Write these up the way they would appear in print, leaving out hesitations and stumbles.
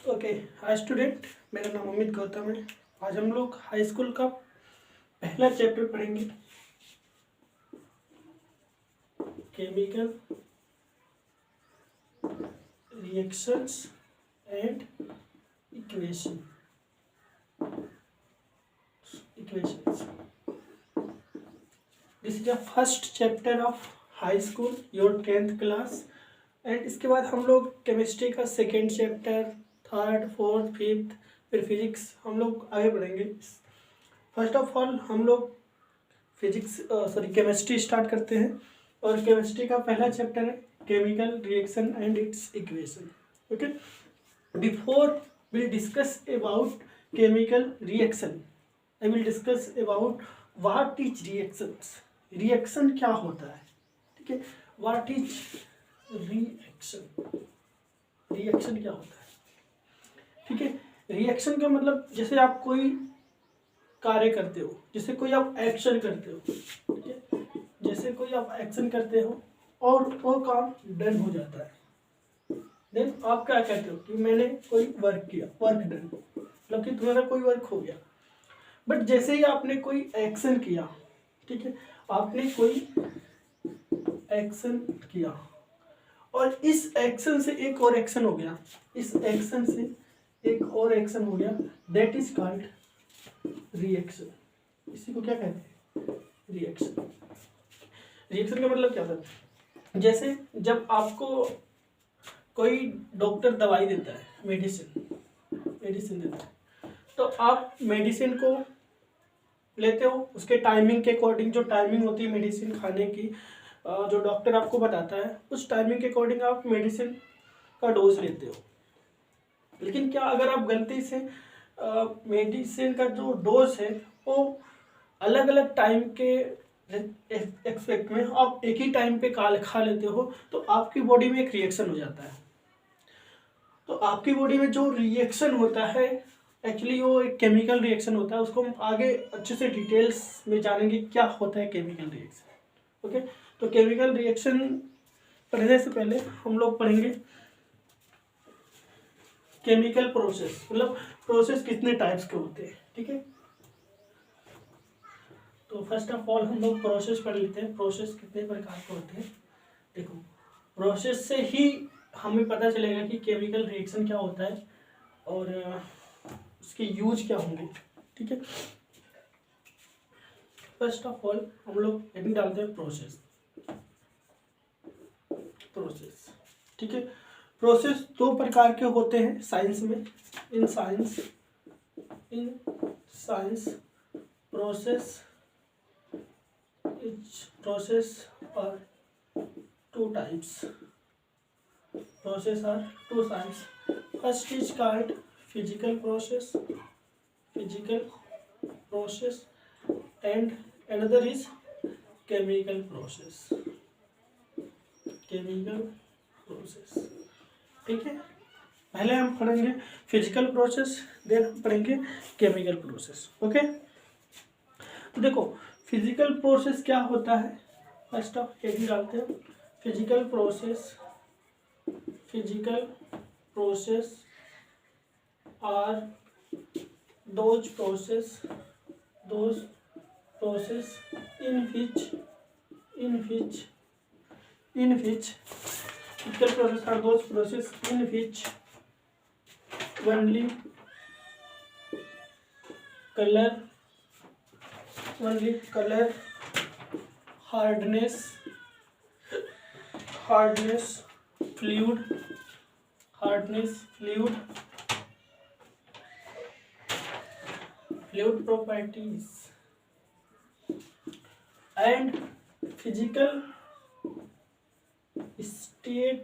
Okay, hi student, मेरा नाम अमित गौतम है। आज हम लोग हाई स्कूल का पहला चैप्टर पढ़ेंगे, chemical reactions and equations. This is the first chapter of high school, your 10th class. And इसके बाद हम लोग केमिस्ट्री का second chapter, third, fourth, fifth, फिर फिजिक्स हम लोग आगे बढ़ेंगे। फर्स्ट ऑफ ऑल हम लोग केमिस्ट्री स्टार्ट करते हैं। और केमिस्ट्री का पहला चैप्टर है chemical reaction and its equation. Okay, before we discuss about chemical reaction, I will discuss about what is reactions. Reaction क्या होता है, ठीक है। व्हाट इज रिएक्शन, रिएक्शन क्या होता है, ठीक है। रिएक्शन का मतलब जैसे आप कोई कार्य करते हो, जैसे कोई आप एक्शन करते हो, ठीक है। जैसे कोई आप एक्शन करते हो और वो काम डन हो जाता है, देन आप क्या कहते हो कि मैंने कोई वर्क किया, वर्क डन, मतलब कि तुम्हारा कोई वर्क हो गया। बट जैसे ही आपने कोई एक्शन किया, ठीक है, आपने कोई एक्शन किया और इस एक्शन से एक और एक्शन हो गया, इस एक्शन से एक और एक्शन हो गया, दैट इज कॉल्ड रिएक्शन। इसी को क्या कहते हैं, रिएक्शन। रिएक्शन का मतलब क्या होता है, जैसे जब आपको कोई डॉक्टर दवाई देता है, मेडिसिन देता है, तो आप मेडिसिन को लेते हो, उसके टाइमिंग के अकॉर्डिंग, जो टाइमिंग होती है मेडिसिन खाने की, जो डॉक्टर आपको बताता है, उस टाइमिंग के अकॉर्डिंग आप मेडिसिन का डोज लेते हो। लेकिन क्या अगर आप गलती से मेडिसिन का जो डोज है वो अलग अलग टाइम के एक्सपेक्ट में आप एक ही टाइम पे खा लेते हो, तो आपकी बॉडी में एक रिएक्शन हो जाता है। तो आपकी बॉडी में जो रिएक्शन होता है, एक्चुअली वो एक केमिकल रिएक्शन होता है। उसको हम आगे अच्छे से डिटेल्स में जानेंगे क्या होता है केमिकल रिएक्शन। ओके, तो केमिकल रिएक्शन पढ़ने से पहले हम लोग पढ़ेंगे केमिकल प्रोसेस, मतलब प्रोसेस कितने टाइप्स के होते हैं, ठीक है। तो फर्स्ट ऑफ ऑल हम लोग प्रोसेस पढ़ लेते हैं, प्रोसेस कितने प्रकार के होते हैं। देखो, प्रोसेस से ही हमें पता चलेगा कि केमिकल रिएक्शन क्या होता है और उसके यूज क्या होंगे, ठीक है। फर्स्ट ऑफ ऑल हम लोग हेडिंग डालते हैं प्रोसेस, ठीक है। प्रोसेस दो प्रकार के होते हैं साइंस में। In science process are two types, process are two types. First is called physical process and another is chemical process, ठीक है। पहले हम पढ़ेंगे फिजिकल प्रोसेस, देन हम पढ़ेंगे केमिकल प्रोसेस। ओके, तो देखो फिजिकल प्रोसेस क्या होता है। फर्स्ट ऑफ हेडिंग डालते हैं physical process are those process in which physical process are those process in which only color, hardness, fluid properties and physical state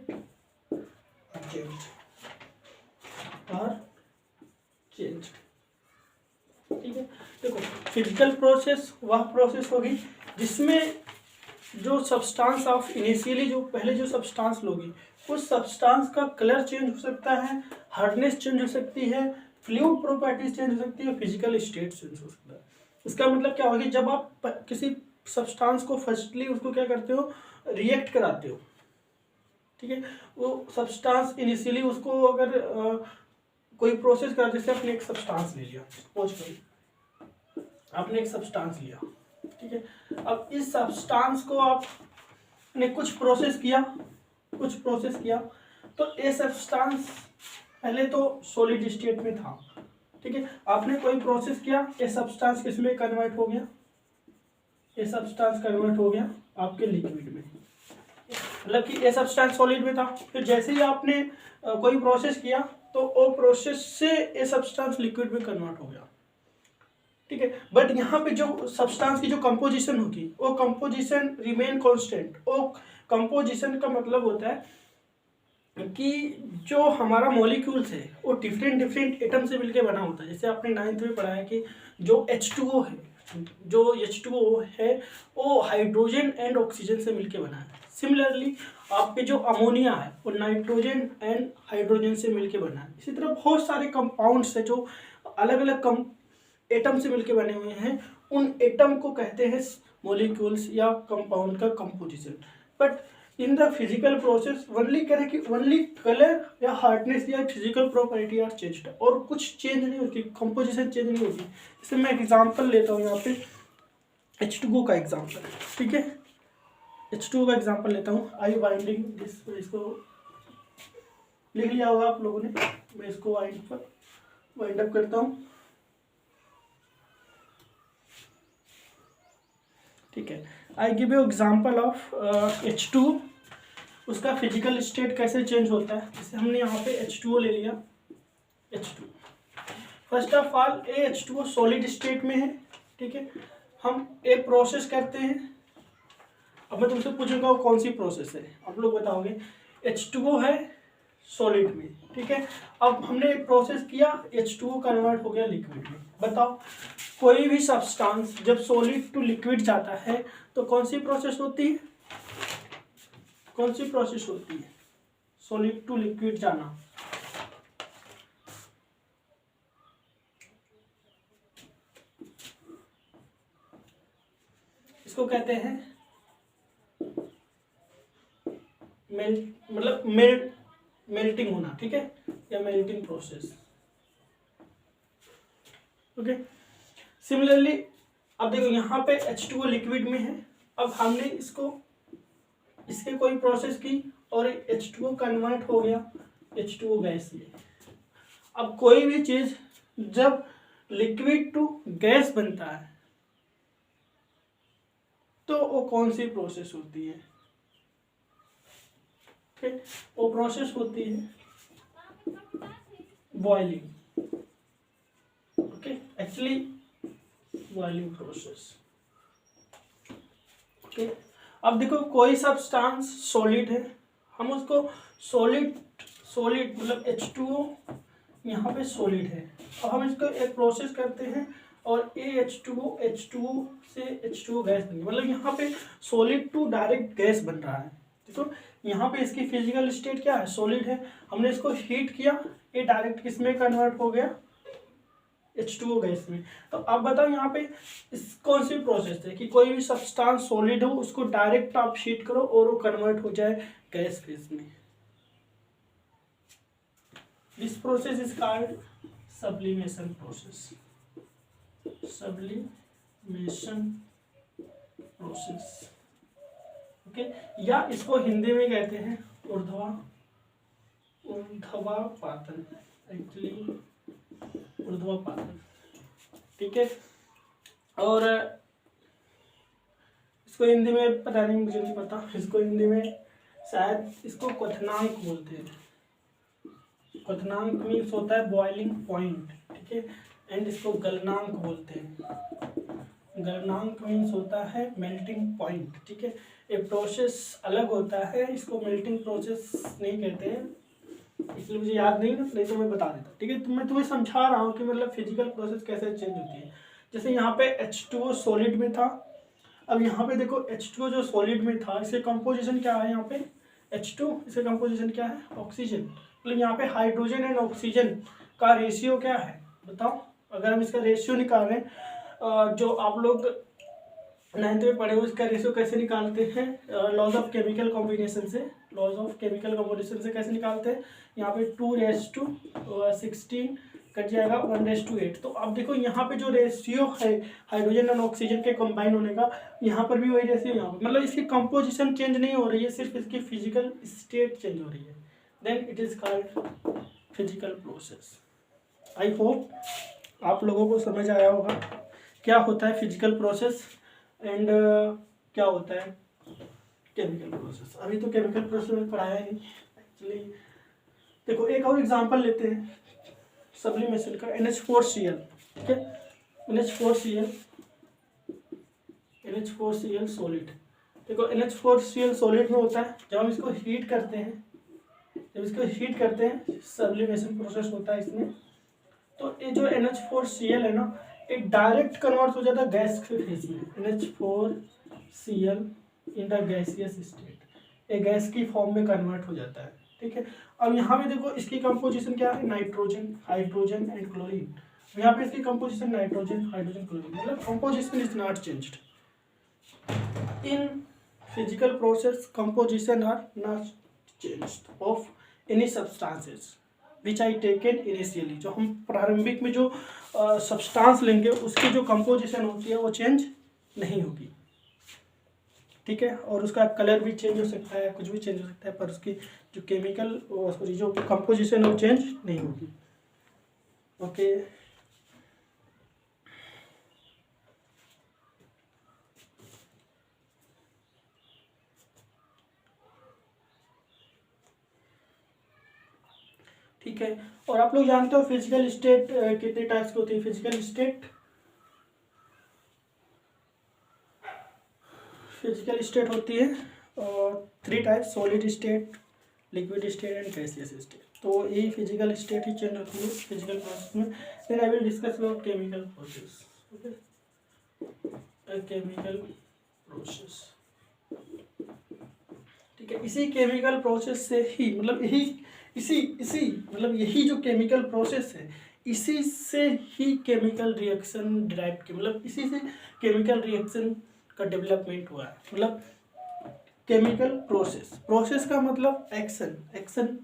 are changed, ठीक है। देखो फिजिकल प्रोसेस वह process होगी जिसमें जो सब्सटेंस ऑफ इनिशियली जो पहले जो सब्सटेंस लोगी, उस सब्सटेंस का कलर चेंज हो सकता है, हार्डनेस चेंज हो सकती है, फ्लूइड प्रॉपर्टीज चेंज हो सकती है, फिजिकल स्टेट चेंज हो सकता है। इसका मतलब क्या होगी, जब आप किसी सब्सटेंस को फर्स्टली उसको क्या करते हो, रिएक्ट कराते हो, ठीक है। वो सब्सटेंस इनिशियली उसको अगर कोई प्रोसेस कर, जैसे आपने एक सब्सटेंस ले लिया, सपोज करिए आपने एक सब्सटेंस लिया, ठीक है। अब इस सब्सटेंस को आपने कुछ प्रोसेस किया, तो ये सब्सटेंस पहले तो सॉलिड स्टेट में था, ठीक है। आपने कोई प्रोसेस किया, ये सब्सटेंस किस में कन्वर्ट हो गया, ये सब्सटेंस कन्वर्ट हो गया आपके लिक्विड में, मतलब कि ये सब्सटेंस सॉलिड में था। फिर जैसे ही आपने कोई प्रोसेस किया तो वो प्रोसेस से ये सब्सटेंस लिक्विड में कन्वर्ट हो गया, ठीक है। बट यहाँ पे जो सब्सटेंस की जो कंपोजिशन होगी वो कंपोजिशन रिमेन कांस्टेंट। वो कंपोजिशन का मतलब होता है कि जो हमारा मॉलिक्यूल्स है वो डिफरेंट एटम से मिलके बना होता है। जैसे आपने 9th में पढ़ा है कि जो H2O है वो हाइड्रोजन एंड ऑक्सीजन से मिलके बना है। सिमिलरली आपके जो अमोनिया है वो नाइट्रोजन एंड हाइड्रोजन से मिलके बना है। इसी तरह बहुत सारे कंपाउंड्स है जो अलग अलग एटम से मिलके बने हुए हैं, उन एटम को कहते हैं मॉलिक्यूल्स या कंपाउंड का composition. But in the physical process only colour या हार्डनेस या फिजिकल प्रॉपर्टी आर चेंज्ड, और कुछ चेंज नहीं होती, कंपोजिशन चेंज नहीं होती। जैसे मैं एग्जांपल लेता हूँ यहाँ पे H2O का एग्जांपल, ठीक है। H2O का एग्जांपल लेता हूँ, आई बाइंडिंग इसको लिख लिया होगा आप लोगों ने, मैं इसको वाइंड अप करता हूँ, ठीक है। I give you example of H2O, उसका फिजिकल स्टेट कैसे चेंज होता है। जैसे हमने यहाँ पे H2O ले लिया, H2, फर्स्ट ऑफ ऑल ये H2O सॉलिड स्टेट में है, ठीक है। हम एक प्रोसेस करते हैं, अब मैं तुमसे पूछूंगा वो कौन सी प्रोसेस है, आप लोग बताओगे। H2O है सॉलिड में, ठीक है। अब हमने एक प्रोसेस किया, H2O कन्वर्ट हो गया लिक्विड में। बताओ कोई भी सब्सटेंस जब सॉलिड टू लिक्विड जाता है तो कौन सी प्रोसेस होती है, सॉलिड टू लिक्विड जाना। इसको कहते हैं मेल्टिंग होना, ठीक है, या मेल्टिंग प्रोसेस, ओके। सिमिलरली अब देखो यहाँ पे H2O लिक्विड में है, अब हमने इसके कोई प्रोसेस की और H2O कन्वर्ट हो गया H2O गैस में। अब कोई भी चीज जब लिक्विड टू गैस बनता है तो वो कौन सी प्रोसेस होती है, ठीक, वो प्रोसेस होती है boiling, okay, actually boiling process, okay. अब देखो कोई सब्सटेंस सॉलिड है, हम उसको सॉलिड मतलब H2O यहाँ पे सॉलिड है, अब हम इसको एक प्रोसेस करते हैं और H2O से H2O गैस बनी, मतलब यहाँ पे सॉलिड टू डायरेक्ट गैस बन रहा है। देखो यहाँ पे इसकी फिजिकल स्टेट क्या है, सॉलिड है, हमने इसको हीट किया, ये डायरेक्ट किस में कन्वर्ट हो गया, H2O गैस में। तो अब बताओ यहाँ पे इस कौन सी प्रोसेस है कि कोई भी सब्सटेंस सॉलिड हो उसको डायरेक्ट आप हीट करो और वो कन्वर्ट हो जाए गैस फेज में। This process is called sublimation process, okay, या इसको हिंदी में कहते हैं ऊर्ध्वापातन, एक्चुअली ऊर्ध्वापातन, ठीक है। और इसको हिंदी में पता नहीं, मुझे नहीं पता, इसको हिंदी में शायद इसको क्वथनांक बोलते हैं। क्वथनांक मीन्स होता है बॉइलिंग पॉइंट, ठीक है, एंड इसको गलनांक बोलते हैं। गलनांक मीन्स होता है मेल्टिंग पॉइंट, ठीक है। ये प्रोसेस अलग होता है, इसको मेल्टिंग प्रोसेस नहीं कहते हैं, इसलिए मुझे याद नहीं तो मैं बता देता, ठीक है। तो मैं तुम्हें समझा रहा हूँ कि मतलब फिजिकल प्रोसेस कैसे चेंज होती है। जैसे यहाँ पे H2O सॉलिड में था, अब यहाँ पे देखो H2O जो सॉलिड में था इसके कंपोजिशन क्या है, यहाँ पे H2 इसका कंपोजिशन क्या है, ऑक्सीजन, मतलब यहाँ पे हाइड्रोजन एंड ऑक्सीजन का रेशियो क्या है बताओ। अगर हम इसका रेशियो निकाल रहे हैं, जो आप लोग 9th में पढ़े हुए इसका रेशियो कैसे निकालते हैं, लॉज ऑफ केमिकल कॉम्बिनेशन से, लॉज ऑफ केमिकल कॉम्बिनेशन से कैसे निकालते हैं। यहाँ पे 2:16 कट जाएगा 1:8। तो अब देखो यहाँ पे जो रेशियो है हाइड्रोजन और ऑक्सीजन के कंबाइन होने का, यहाँ पर भी वही रेशियो, यहाँ पर मतलब इसकी कंपोजिशन चेंज नहीं हो रही है, सिर्फ इसकी फिजिकल स्टेट चेंज हो रही है, then it is called physical process. I hope आप लोगों को समझ आया होगा क्या होता है फिजिकल प्रोसेस एंड क्या होता है केमिकल प्रोसेस। अभी तो केमिकल प्रोसेस में पढ़ाया नहीं एक्चुअली। देखो एक और एग्जांपल लेते हैं सब्लिमेशन का, NH4Cl, ठीक है, NH4Cl सॉलिड। देखो NH4Cl सॉलिड में होता है, जब हम इसको हीट करते हैं, सब्लिमेशन प्रोसेस होता है इसमें। तो ये जो NH4Cl है ना, एक डायरेक्ट कन्वर्ट हो जाता है गैस के फेज में, NH4Cl in the gaseous state, एक गैस की फॉर्म में कन्वर्ट हो जाता है, ठीक है। अब यहाँ पे देखो इसकी कंपोजिशन क्या है, नाइट्रोजन, हाइड्रोजन एंड क्लोरीन। यहाँ पे इसकी कंपोजिशन नाइट्रोजन, हाइड्रोजन, क्लोरीन, मतलब composition is not changed. In physical process composition are not changed of any substances which I taken initially. जो हम प्रारंभिक में जो सब्सटेंस लेंगे उसकी जो कंपोजिशन होती है वो चेंज नहीं होगी, ठीक है। और उसका कलर भी चेंज हो सकता है, कुछ भी चेंज हो सकता है, पर उसकी जो केमिकल सॉरी जो कंपोजिशन है वो चेंज नहीं होगी। ओके, ठीक है। और आप लोग जानते हो फिजिकल स्टेट कितने टाइप्स की होती है। फिजिकल स्टेट होती है 3 types, solid state, liquid state and gaseous state. तो यही फिजिकल स्टेट ही चेंज होती है फिजिकल प्रोसेस में। Then I will discuss about chemical process. Okay, chemical process, ठीक है। इसी केमिकल प्रोसेस से ही मतलब यही जो केमिकल प्रोसेस है, इसी से ही केमिकल रिएक्शन डिराइव की, मतलब इसी से केमिकल रिएक्शन का डेवलपमेंट हुआ है। मतलब केमिकल प्रोसेस का मतलब एक्शन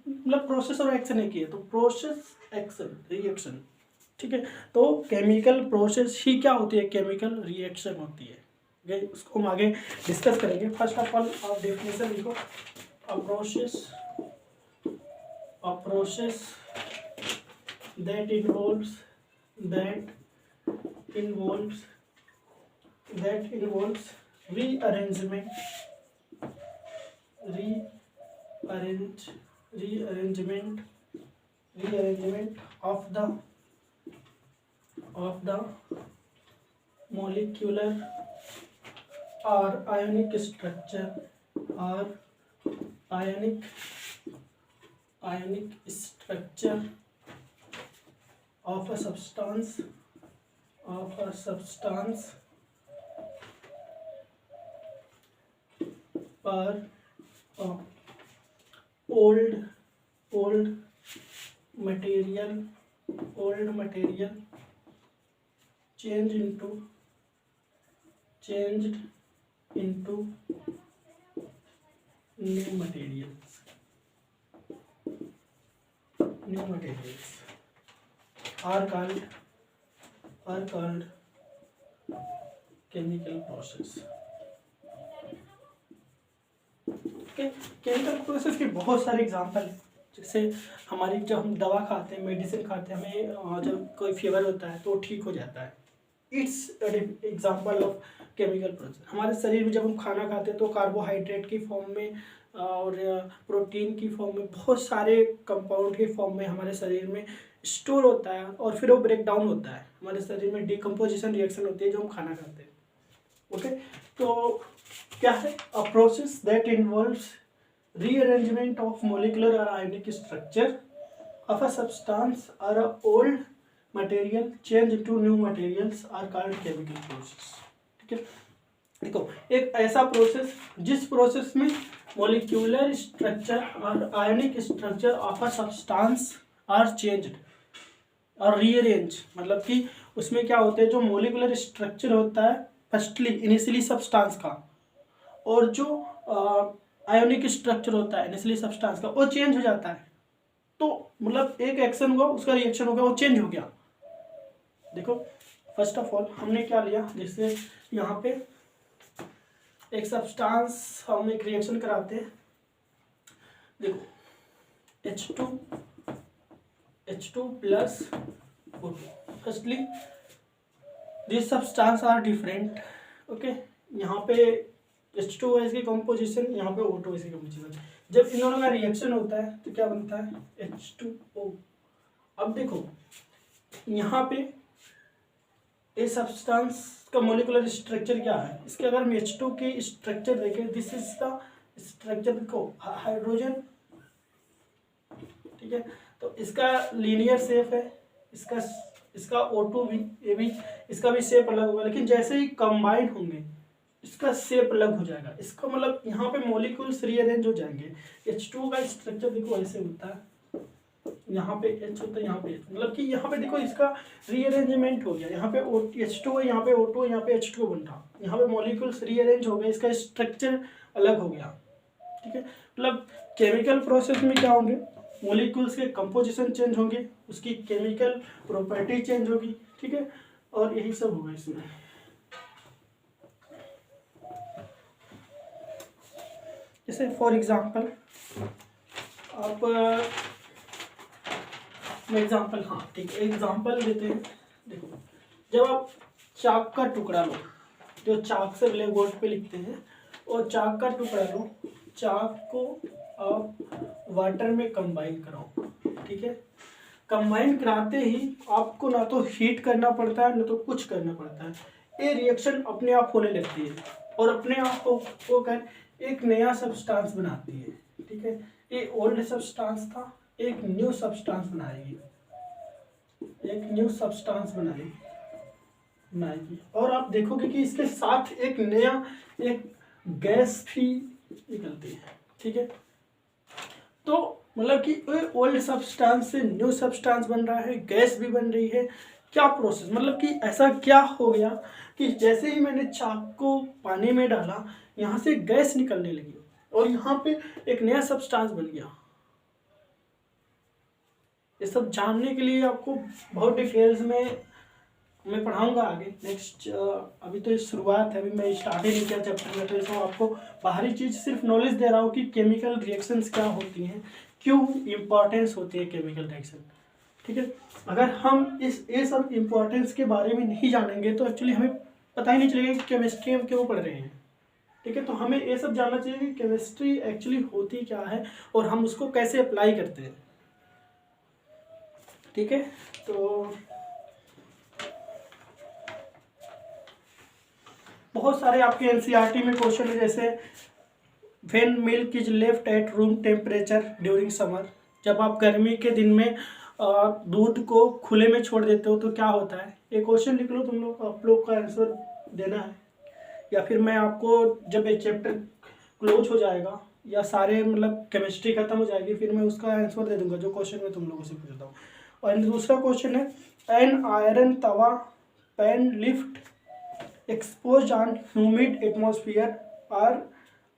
मतलब प्रोसेस और एक्शन एक ही है, तो प्रोसेस, एक्शन, रिएक्शन, ठीक है। तो केमिकल प्रोसेस ही क्या होती है, केमिकल रिएक्शन होती है। उसको हम आगे डिस्कस करेंगे। फर्स्ट ऑफ ऑल आप डेफिनेशन लिखो, a process that involves rearrangement of the molecular or ionic structure of a substance or old material changed into new materials are called chemical process। Chemical process के बहुत सारे example हैं। जैसे हमारी जब हम दवा खाते हैं, मेडिसिन खाते हैं, हमें जब कोई फीवर होता है तो ठीक हो जाता है, it's example of chemical process. हमारे शरीर में जब हम खाना खाते हैं तो कार्बोहाइड्रेट की फॉर्म में और प्रोटीन की फॉर्म में, बहुत सारे कंपाउंड की फॉर्म में हमारे शरीर में स्टोर होता है, और फिर वो ब्रेक डाउन होता है, हमारे शरीर में डिकम्पोजिशन रिएक्शन होती है जो हम खाना खाते हैं। ओके, तो क्या है, a process that involves rearrangement of molecular और ionic structure of a substance और a old material change to new materials are called chemical process. ठीक है, देखो एक ऐसा प्रोसेस जिस प्रोसेस में मोलिकुलर स्ट्रक्चर और ionic structure of a substance are changed और रीअरेंज, मतलब कि उसमें क्या होता है, जो मोलिकुलर स्ट्रक्चर होता है फर्स्टली इनिशियली सब्सटेंस का, और जो आयोनिक स्ट्रक्चर होता है इनिशियली सब्सटेंस का वो चेंज हो जाता है, तो मतलब एक एक्शन हुआ उसका रिएक्शन हो गया, वो चेंज हो गया। देखो फर्स्ट ऑफ ऑल हमने क्या लिया, जैसे यहाँ पे एक सब्सटेंस हम एक रिएक्शन कराते हैं, देखो H2 plus O2, firstly this substance are different, okay. यहाँ पे H2 है इसकी कंपोजिशन, यहाँ पे O2 इसकी कंपोजिशन। जब इन दोनों का रिएक्शन होता है तो क्या बनता है H2O। अब देखो यहाँ पे इस सब्सटेंस का मोलिकुलर स्ट्रक्चर क्या है, इसके अगर हम H2 के स्ट्रक्चर देखें, दिस इज द स्ट्रक्चर को हाइड्रोजन, ठीक है। तो इसका लीनियर शेप है, इसका O2 भी, ये भी, इसका भी शेप अलग होगा, लेकिन जैसे ही कंबाइन होंगे इसका शेप अलग हो जाएगा। इसका मतलब यहाँ पे मॉलिक्यूल्स रीअरेंज हो जाएंगे। H2 का स्ट्रक्चर देखो ऐसे होता है, यहाँ पे H होता है, यहाँ पे H, मतलब कि यहाँ पे देखो इसका रीअरेंजमेंट हो गया, यहाँ पे H2 है, यहाँ पे O2 है, यहाँ पे H2 बन रहा, यहाँ पे मॉलिक्यूल्स रीअरेंज हो गए, इसका स्ट्रक्चर अलग हो गया, ठीक है। मतलब केमिकल प्रोसेस में क्या होंगे, मॉलिक्यूल्स के कंपोजिशन चेंज होंगे, उसकी केमिकल प्रॉपर्टी चेंज होगी, ठीक है, और यही सब होगा इसमें। जैसे फॉर एग्जांपल आप एग्जांपल, हाँ ठीक है, एग्जांपल देते हैं। देखो जब आप चाक का टुकड़ा लो, जो चाक से ब्लैक बोर्ड पे लिखते हैं, और चाक का टुकड़ा लो, चाक को आप वाटर में कंबाइन कराओ, ठीक है। कंबाइन कराते ही आपको ना तो हीट करना पड़ता है ना तो कुछ करना पड़ता है, ये रिएक्शन अपने आप होने लगती है और अपने आप को कर एक नया सब्सटेंस बनाती है, ठीक है। ये ओल्ड सब्सटेंस था, एक न्यू सब्सटेंस बनाएगी, एक न्यू सब्सटेंस बनाएगी, और आप देखोगे कि इसके साथ एक नया एक गैस भी निकलती है, ठीक है। तो मतलब कि ओल्ड सब्सटेंस से न्यू सब्सटेंस बन रहा है, गैस भी बन रही है। क्या प्रोसेस, मतलब कि ऐसा क्या हो गया कि जैसे ही मैंने चाक को पानी में डाला, यहाँ से गैस निकलने लगी और यहाँ पे एक नया सब्सटेंस बन गया। ये सब जानने के लिए आपको बहुत डिटेल्स में मैं पढ़ाऊंगा आगे नेक्स्ट। अभी तो शुरुआत है, अभी मैं स्टार्ट ही नहीं किया चैप्टर में, तो इसमें आपको बाहरी चीज़ सिर्फ नॉलेज दे रहा हूँ कि केमिकल रिएक्शंस क्या होती हैं, क्यों इम्पॉर्टेंस होती है केमिकल रिएक्शन, ठीक है। अगर हम ये सब इम्पोर्टेंस के बारे में नहीं जानेंगे तो एक्चुअली हमें पता ही नहीं चलेगा कि केमिस्ट्री हम क्यों पढ़ रहे हैं, ठीक है। तो हमें ये सब जानना चाहिए कि केमिस्ट्री एक्चुअली होती क्या है और हम उसको कैसे अप्लाई करते हैं, ठीक है। तो बहुत सारे आपके एनसीईआरटी में क्वेश्चन है, जैसे when milk is left at room temperature during summer, जब आप गर्मी के दिन में दूध को खुले में छोड़ देते हो तो क्या होता है। ये क्वेश्चन लिख लो तुम लोग, आप लोग का आंसर देना है, या फिर मैं आपको जब ये चैप्टर क्लोज हो जाएगा या सारे मतलब केमिस्ट्री खत्म हो जाएगी फिर मैं उसका आंसर दे दूंगा जो क्वेश्चन मैं तुम लोगों से पूछता हूँ। और दूसरा क्वेश्चन है an iron Tawa pan lift exposed on humid atmosphere or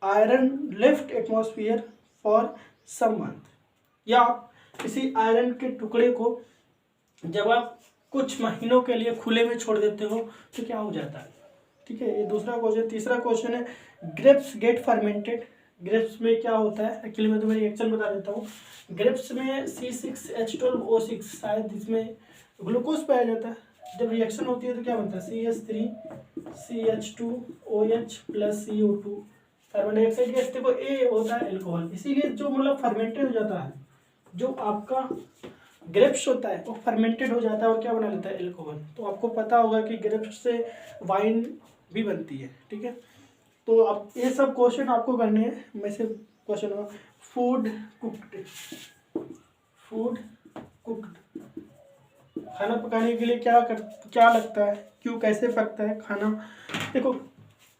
iron left atmosphere for some month, या किसी आयरन के टुकड़े को जब आप कुछ महीनों के लिए खुले में छोड़ देते हो तो क्या हो जाता है, ठीक है। ये दूसरा क्वेश्चन। तीसरा क्वेश्चन है ग्रेप्स गेट फर्मेंटेड, ग्रेप्स में क्या होता है, एक्चुअली मैं तुम्हें रिएक्शन बता देता हूँ। ग्रेप्स में C6H12O6 शायद इसमें ग्लूकोज पाया जाता है, जब रिएक्शन होती है तो क्या बनता है CH3CH2OH plus CO2 carbon dioxide gas. देखो ए होता है एल्कोहल, इसीलिए जो मतलब फर्मेंटेड हो जाता है, जो आपका ग्रेप्स होता है वो फर्मेंटेड हो जाता है और क्या बना लेता है एल्कोहल। तो आपको पता होगा कि ग्रेप्स से वाइन भी बनती है, ठीक है। तो अब ये सब क्वेश्चन आपको करने हैं। मैं से क्वेश्चन होगा फूड कुक्ड, खाना पकाने के लिए क्या लगता है, क्यों कैसे पकता है खाना। देखो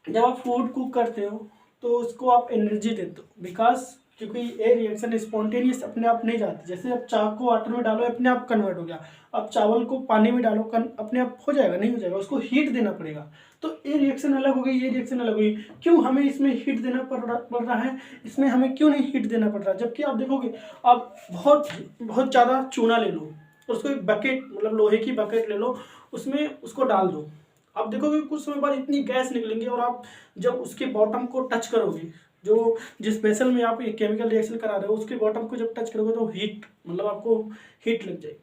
जब आप फूड कुक करते हो तो उसको आप एनर्जी देते हो, बिकॉज क्योंकि ये रिएक्शन स्पॉन्टेनियस अपने आप नहीं जाती। जैसे अब चाक को वाटर में डालो अपने आप कन्वर्ट हो गया, अब चावल को पानी में डालो अपने आप हो जाएगा? नहीं हो जाएगा, उसको हीट देना पड़ेगा। तो ये रिएक्शन अलग हो गई, ये रिएक्शन अलग हो गई। क्यों हमें इसमें हीट देना पड़ रहा है, इसमें हमें क्यों नहीं हीट देना पड़ रहा है? जबकि आप देखोगे, आप बहुत बहुत ज़्यादा चूना ले लो, उसको एक बकेट, मतलब लोहे की बकेट ले लो, उसमें उसको डाल दो, आप देखोगे कुछ समय बाद इतनी गैस निकलेंगी, और आप जब उसके बॉटम को टच करोगे, जो जिस वेसल में आप एक केमिकल रिएक्शन करा रहे हो उसके बॉटम को जब टच करोगे तो हीट, मतलब आपको हीट लग जाएगी,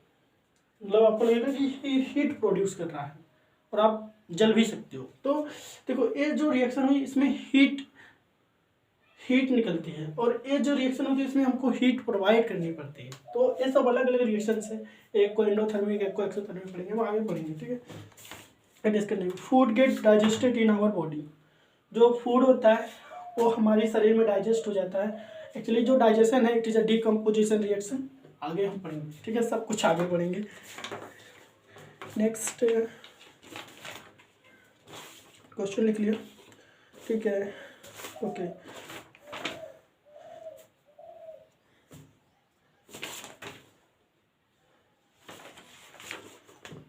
मतलब आपको लगेगा कि हीट प्रोड्यूस कर रहा है और आप जल भी सकते हो। तो देखो, ये जो रिएक्शन हुई इसमें हीट निकलती है, और ये जो रिएक्शन होती है इसमें हमको हीट प्रोवाइड करनी पड़ती है। तो ये सब अलग अलग रिएक्शन है, एक को एंडोथर्मिक, एक को एक्सोथर्मिक पढ़ेंगे, वो आगे पढ़ेंगे, ठीक है। डिस्कस करेंगे। Food get digested in our body. जो फूड होता है वो हमारे शरीर में डाइजेस्ट हो जाता है। एक्चुअली जो डाइजेशन है it is a decomposition reaction, आगे हम पढ़ेंगे, ठीक है, सब कुछ आगे पढ़ेंगे। नेक्स्ट क्वेश्चन लिख लिया, ठीक है, ओके।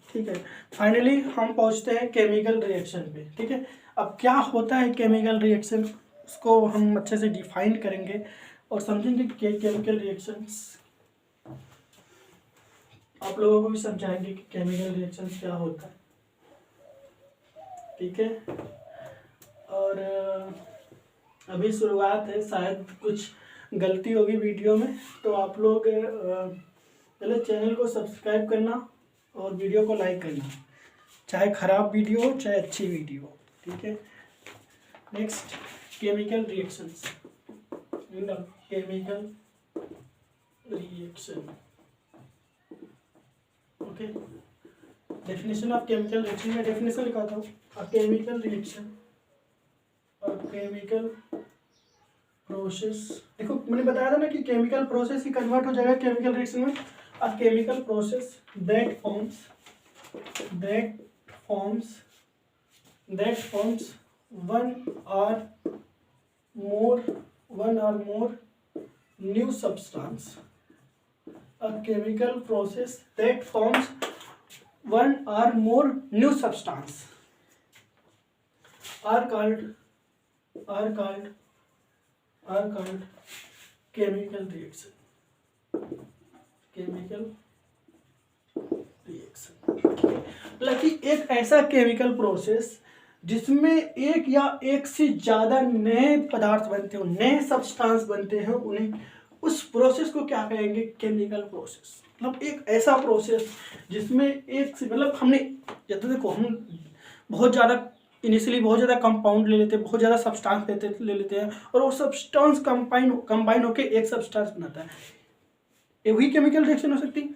ठीक है, फाइनली हम पहुंचते हैं केमिकल रिएक्शन पे, ठीक है। अब क्या होता है केमिकल रिएक्शन, उसको हम अच्छे से डिफाइन करेंगे और समझेंगे कि केमिकल रिएक्शंस, आप लोगों को भी समझाएंगे कि केमिकल रिएक्शंस क्या होता है, ठीक है। और अभी शुरुआत है, शायद कुछ गलती होगी वीडियो में, तो आप लोग पहले चैनल को सब्सक्राइब करना और वीडियो को लाइक करना, चाहे ख़राब वीडियो हो चाहे अच्छी वीडियो हो, ठीक है। Next, chemical reactions, chemical reaction, okay. Definition of chemical reaction में डेफिनेशन लिखाता हूँ, a chemical reaction, a chemical process. देखो मैंने बताया था ना कि केमिकल प्रोसेस ही कन्वर्ट हो जाएगा केमिकल रिएक्शन में। A chemical process that forms one or more new substance. A chemical process that forms one or more new substance are called chemical reaction. मतलब कि एक ऐसा केमिकल प्रोसेस जिसमें एक या एक से ज़्यादा नए पदार्थ बनते हो, नए सब्सटेंस बनते हैं, उन्हें, उस प्रोसेस को क्या कहेंगे? Chemical process. मतलब एक ऐसा प्रोसेस जिसमें एक से, मतलब हमने, जैसे देखो हम बहुत ज़्यादा इनिशियली बहुत ज़्यादा कंपाउंड ले लेते हैं, बहुत ज़्यादा सब्सटेंस ले लेते हैं, और वो सब्सटेंस कंबाइन होकर एक सब्सटेंस बनाता है। ये भी केमिकल रिएक्शन हो सकती है।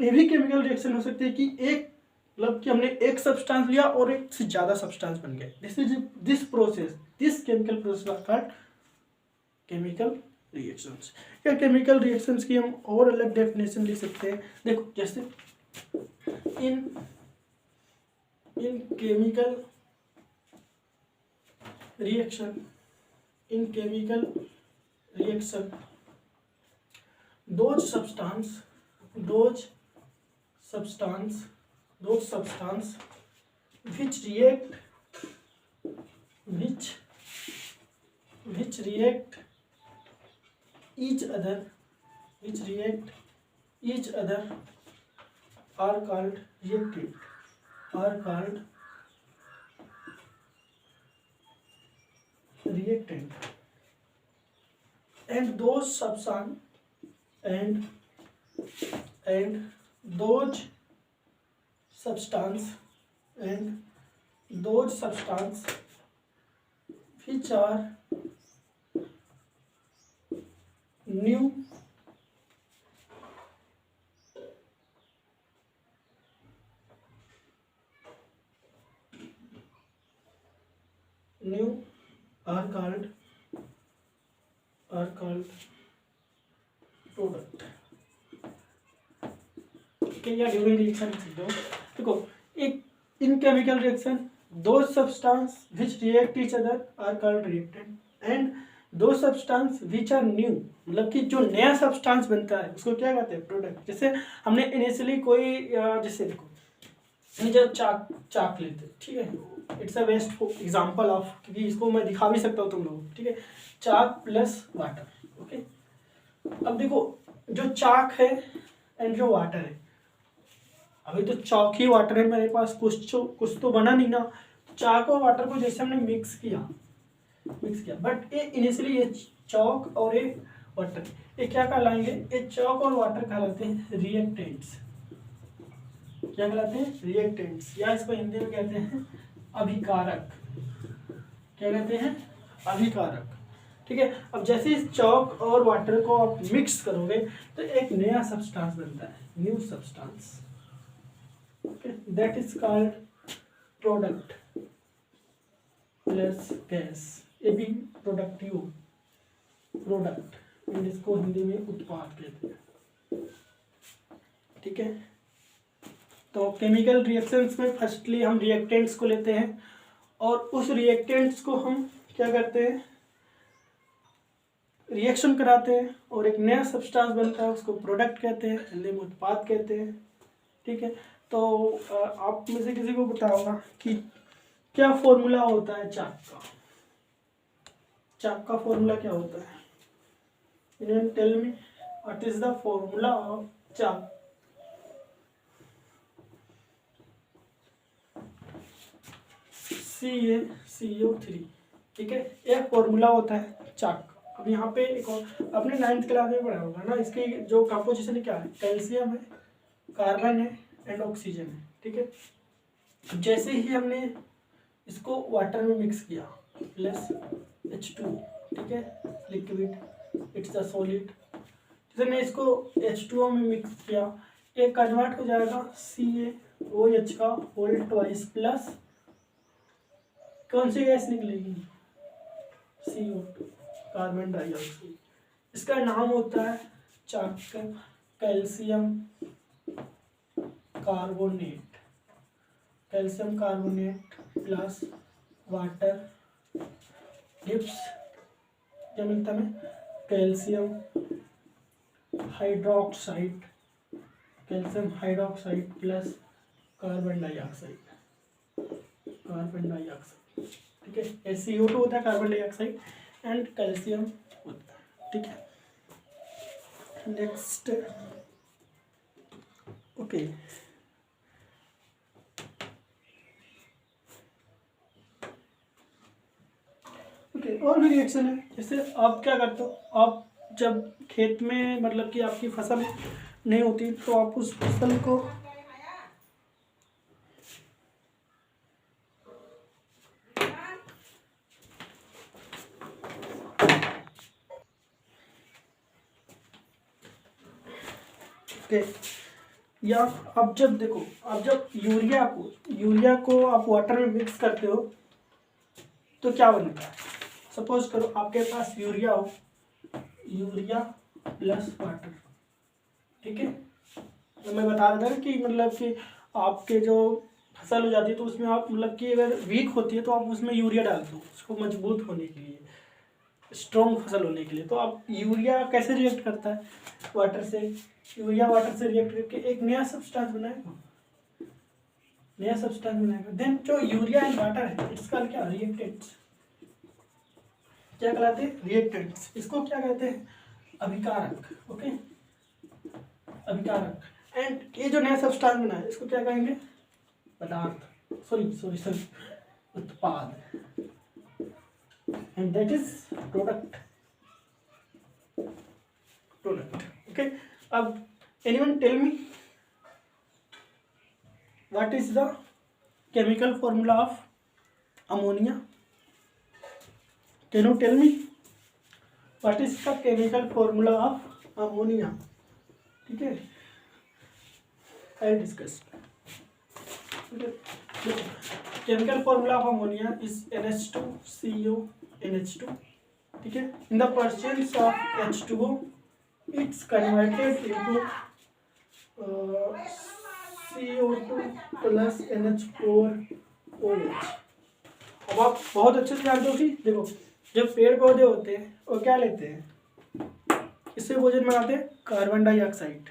ये भी केमिकल रिएक्शन हो सकती है कि एक, मतलब कि हमने एक सब्सटेंस लिया और एक से ज़्यादा सब्सटेंस बन गए। This chemical process are called chemical reactions. या केमिकल रिएक्शंस की हम और अलग डेफिनेशन ले सकते हैं। देखो, जैसे इन chemical reaction those substance which react each other are called reactant, and those substance which are new are called product. ठीक है, या ड्यूरिंग रिएक्शन देखो, एक इन केमिकल रिएक्शन दो substance which react each other are called reactant, and दो substance which are new, मतलब कि जो नया सब्सटेंस बनता है उसको क्या कहते हैं, प्रोडक्ट। जैसे हमने इनिशियली कोई जैसे देखो जब चाक लेते हैं, ठीक है, it's a best example of, क्योंकि इसको मैं दिखा भी सकता हूँ तुम लोग, ठीक है, चाक प्लस वाटर, ओके। अब देखो जो चाक है एंड जो वाटर है, अभी तो चाक ही वाटर है मेरे पास, कुछ तो बना नहीं ना। चाक और वाटर को जैसे हमने मिक्स किया, बट ये इनिशियली ये चौक और ये वाटर, ये क्या कहलाएंगे, ये चौक और वाटर कहलाते हैं रिएक्टेंट्स। क्या कहलाते हैं, रिएक्टेंट्स, या इसको हिंदी में कहते हैं अभिकारक। क्या कहते हैं, अभिकारक, ठीक है। अब जैसे इस चौक और वाटर को आप मिक्स करोगे तो एक नया सब्सटेंस बनता है, new substance, okay, that is called product plus gas. ये भी प्रोडक्टिव, प्रोडक्ट, इसको हिंदी में उत्पाद कहते हैं, ठीक है। तो केमिकल रिएक्शंस में फर्स्टली हम रिएक्टेंट्स को लेते हैं और उस रिएक्टेंट्स को हम क्या करते हैं, रिएक्शन कराते हैं और एक नया सब्सटेंस बनता है, उसको प्रोडक्ट कहते हैं, हिंदी में उत्पाद कहते हैं, ठीक है। तो आप में से किसी को पता होगा कि क्या फॉर्मूला होता है चाक का, चाक का फॉर्मूला क्या होता है, you tell me what is the formula of chalk. CaCO3, ठीक है, एक फॉर्मूला होता है चाक का। अब यहाँ पे एक और अपने 9th क्लास में पढ़ा होगा ना, इसकी जो कंपोजिशन क्या है, कैल्शियम है, कार्बन है एंड ऑक्सीजन है, ठीक है। जैसे ही हमने इसको वाटर में मिक्स किया प्लस H2, ठीक है, लिक्विड, इट्स अ सॉलिड। जैसे मैं इसको H2O में मिक्स किया, एक कन्वर्ट हो जाएगा CaOH का होल ट्वाइस प्लस कौन सी गैस निकलेगी, CO2, कार्बन डाइऑक्साइड। इसका नाम होता है चाक का calcium carbonate, calcium carbonate plus water dips, क्या मिलता है, calcium hydroxide, calcium hydroxide plus carbon dioxide, ठीक है। CO2 होता है, कार्बन डाइऑक्साइड एंड कैल्शियम होता है, ठीक है। नेक्स्ट, ओके, और भी रिएक्शन है। जैसे आप क्या करते हो, आप जब खेत में मतलब कि आपकी फसल नहीं होती तो आप उस फसल को या आप जब देखो, आप जब यूरिया को आप वाटर में मिक्स करते हो तो क्या बनता है, सपोज करो आपके पास यूरिया हो, यूरिया प्लस वाटर, ठीक है। तो मैं बता रहा था ना कि मतलब कि आपके जो फसल हो जाती है तो उसमें आप मतलब कि अगर वीक होती है तो आप उसमें यूरिया डालते हो उसको मजबूत होने के लिए, स्ट्रॉन्ग फसल होने के लिए। तो आप यूरिया कैसे रिएक्ट करता है, वाटर से, यूरिया वाटर से रिएक्ट करके एक नया सब्सटेंस बनाएगा, देन जो यूरिया एंड वाटर है इट्स कॉल्ड क्या, रिएक्टेंट्स। क्या कहलाते हैं, रिएक्टेंट्स। इसको क्या कहते हैं, अभिकारक, ओके, अभिकारक। एंड ये जो नया सब्सटेंस बना है इसको क्या कहेंगे, पदार्थ, सॉरी उत्पाद, and that is product, okay. अब anyone tell me what is the chemical formula of ammonia, can you tell me what is the chemical formula of ammonia, ठीक है, I discuss. Chemical formula of ammonia is NH2CO NH2, ठीक है। In the presence of H2O it's converted into CO2 plus NH4OH। अब आप बहुत अच्छे से जानते हो कि देखो जब पेड़ पौधे होते हैं वो क्या लेते हैं, इससे भोजन बनाते हैं कार्बन डाइऑक्साइड।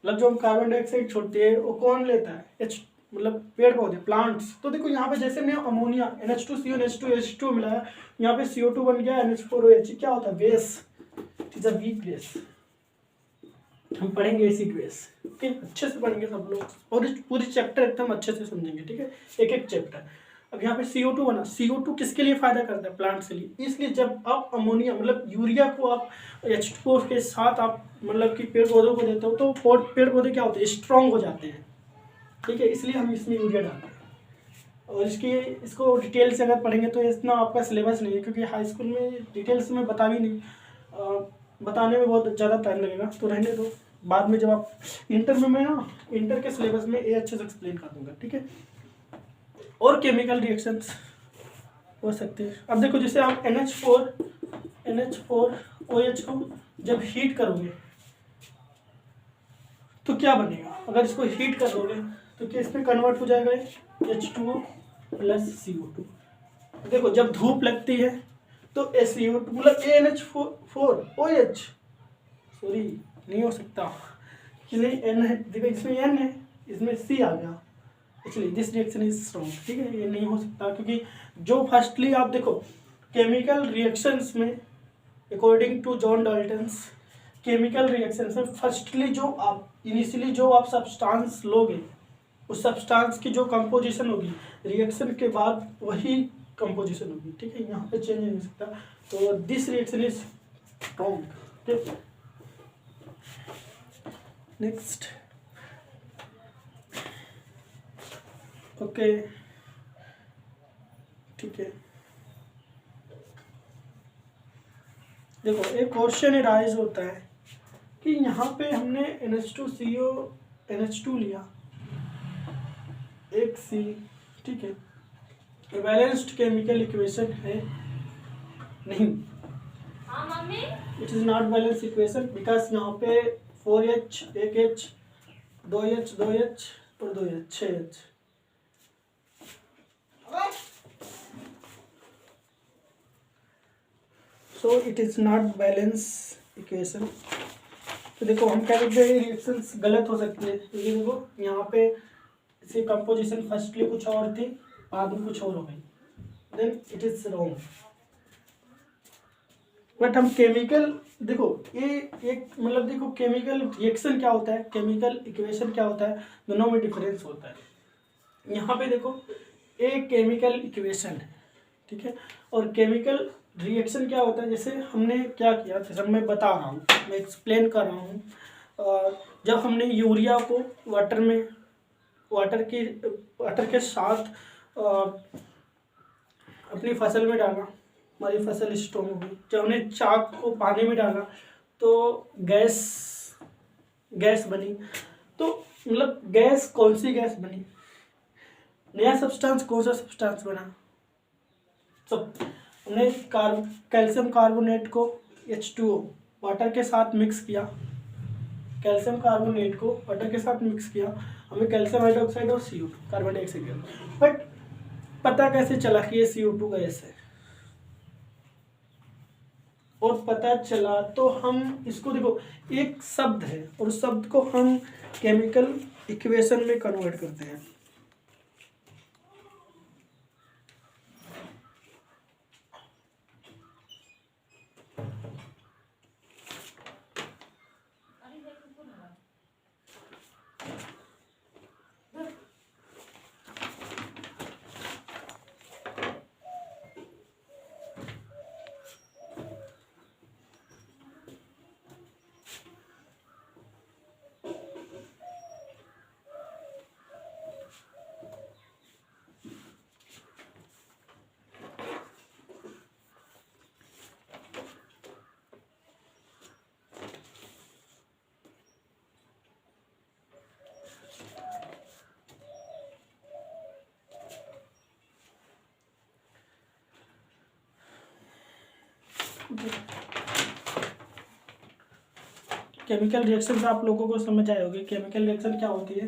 मतलब जो हम कार्बन डाइऑक्साइड छोड़ते हैं वो कौन लेता है, एच मतलब पेड़ पौधे, प्लांट्स। तो देखो यहाँ पे जैसे मैं अमोनिया NH2CO NH2H2 मिलाया, यहाँ पे CO2 बन गया NH4OH, क्या होता है base, it is a weak base. हम पढ़ेंगे एसिड बेस, ओके, अच्छे से पढ़ेंगे सब लोग, और पूरी चैप्टर एकदम अच्छे से समझेंगे, ठीक है, एक एक चैप्टर। अब यहाँ पे CO2 बना, CO2 किसके लिए फायदा करता है, प्लांट्स के लिए। इसलिए जब आप अमोनिया मतलब यूरिया को आप H2O के साथ आप मतलब कि पेड़ पौधों को देते हो, तो पेड़ पौधे क्या होते हैं, स्ट्रांग हो जाते हैं, ठीक है, इसलिए हम इसमें यूरिया डालते हैं। और इसको डिटेल से अगर पढ़ेंगे तो इतना आपका सिलेबस नहीं है, क्योंकि हाई स्कूल में डिटेल्स में बता भी नहीं, बताने में बहुत ज़्यादा टाइम लगेगा, तो रहने दो, बाद में जब आप इंटर में, मैं ना इंटर के सिलेबस में ये अच्छे से एक्सप्लेन कर दूंगा, ठीक है। और केमिकल रिएक्शंस हो सकती है। अब देखो जैसे आप NH4OH को जब हीट करोगे तो क्या बनेगा, अगर इसको हीट कर दोगे तो क्या इसमें कन्वर्ट हो जाएगा H2O + CO2। देखो जब धूप लगती है तो SCO2 मतलब NH4OH, सॉरी नहीं हो सकता, इसलिए N है, देखो इसमें N है, इसमें C आ गया, इसलिए दिस रिएक्शन इज स्ट्रॉन्ग, ठीक है, ये नहीं हो सकता। क्योंकि जो फर्स्टली आप देखो केमिकल रिएक्शंस में, according to John Dalton's, chemical reactions में फर्स्टली जो आप इनिशियली जो आप सब्सटेंस लोगे, उस सब्सटेंस की जो कंपोजिशन होगी रिएक्शन के बाद वही कंपोजिशन होगी, ठीक है, यहाँ पे चेंज नहीं हो सकता। तो दिस रिएक्शन इज स्ट्रॉन्ग, ठीक। नेक्स्ट, ओके, ठीक है। देखो एक क्वेश्चन राइज होता है कि यहाँ पे हमने NH2CO NH2 लिया, एक C, ठीक है, बैलेंस्ड केमिकल इक्वेशन है नहीं, it is not balance equation, because यहाँ पे 4H 1H 2H 2H और 2H 6H, so it is not balance equation. तो देखो हम क्या करते हैं, रिएक्शंस गलत हो सकती है, क्योंकि देखो यहाँ पे इसकी कंपोजिशन फर्स्टली कुछ और थी, बाद में कुछ और हो गई, then it is wrong. But हम केमिकल देखो ये एक मतलब देखो केमिकल रिएक्शन क्या होता है, केमिकल इक्वेशन क्या होता है, दोनों में डिफरेंस होता है। यहाँ पे देखो एक केमिकल इक्वेशन है, ठीक है, और केमिकल रिएक्शन क्या होता है, जैसे हमने क्या किया, जैसे मैं बता रहा हूँ, मैं एक्सप्लेन कर रहा हूँ। जब हमने यूरिया को वाटर के साथ अपनी फसल में डाला, हमारी फसल स्ट्रॉन्ग हो गई। जब हमने चाक को पानी में डाला तो गैस बनी। तो मतलब गैस, कौन सी गैस बनी, नया सब्सटेंस, कौन सा सब्सटेंस बना, सब हमने कैल्शियम कार्बोनेट को H2O वाटर के साथ मिक्स किया, कैल्शियम कार्बोनेट को वाटर के साथ मिक्स किया, हमें कैल्शियम हाइड्रोक्साइड और CO2 कार्बन डाइऑक्साइड गया। बट पता कैसे चला कि ये CO2 गैस है, और पता चला तो हम इसको देखो एक शब्द है और उस शब्द को हम केमिकल इक्वेशन में कन्वर्ट करते हैं। केमिकल रिएक्शन से आप लोगों को समझ आए होगी केमिकल रिएक्शन क्या होती है।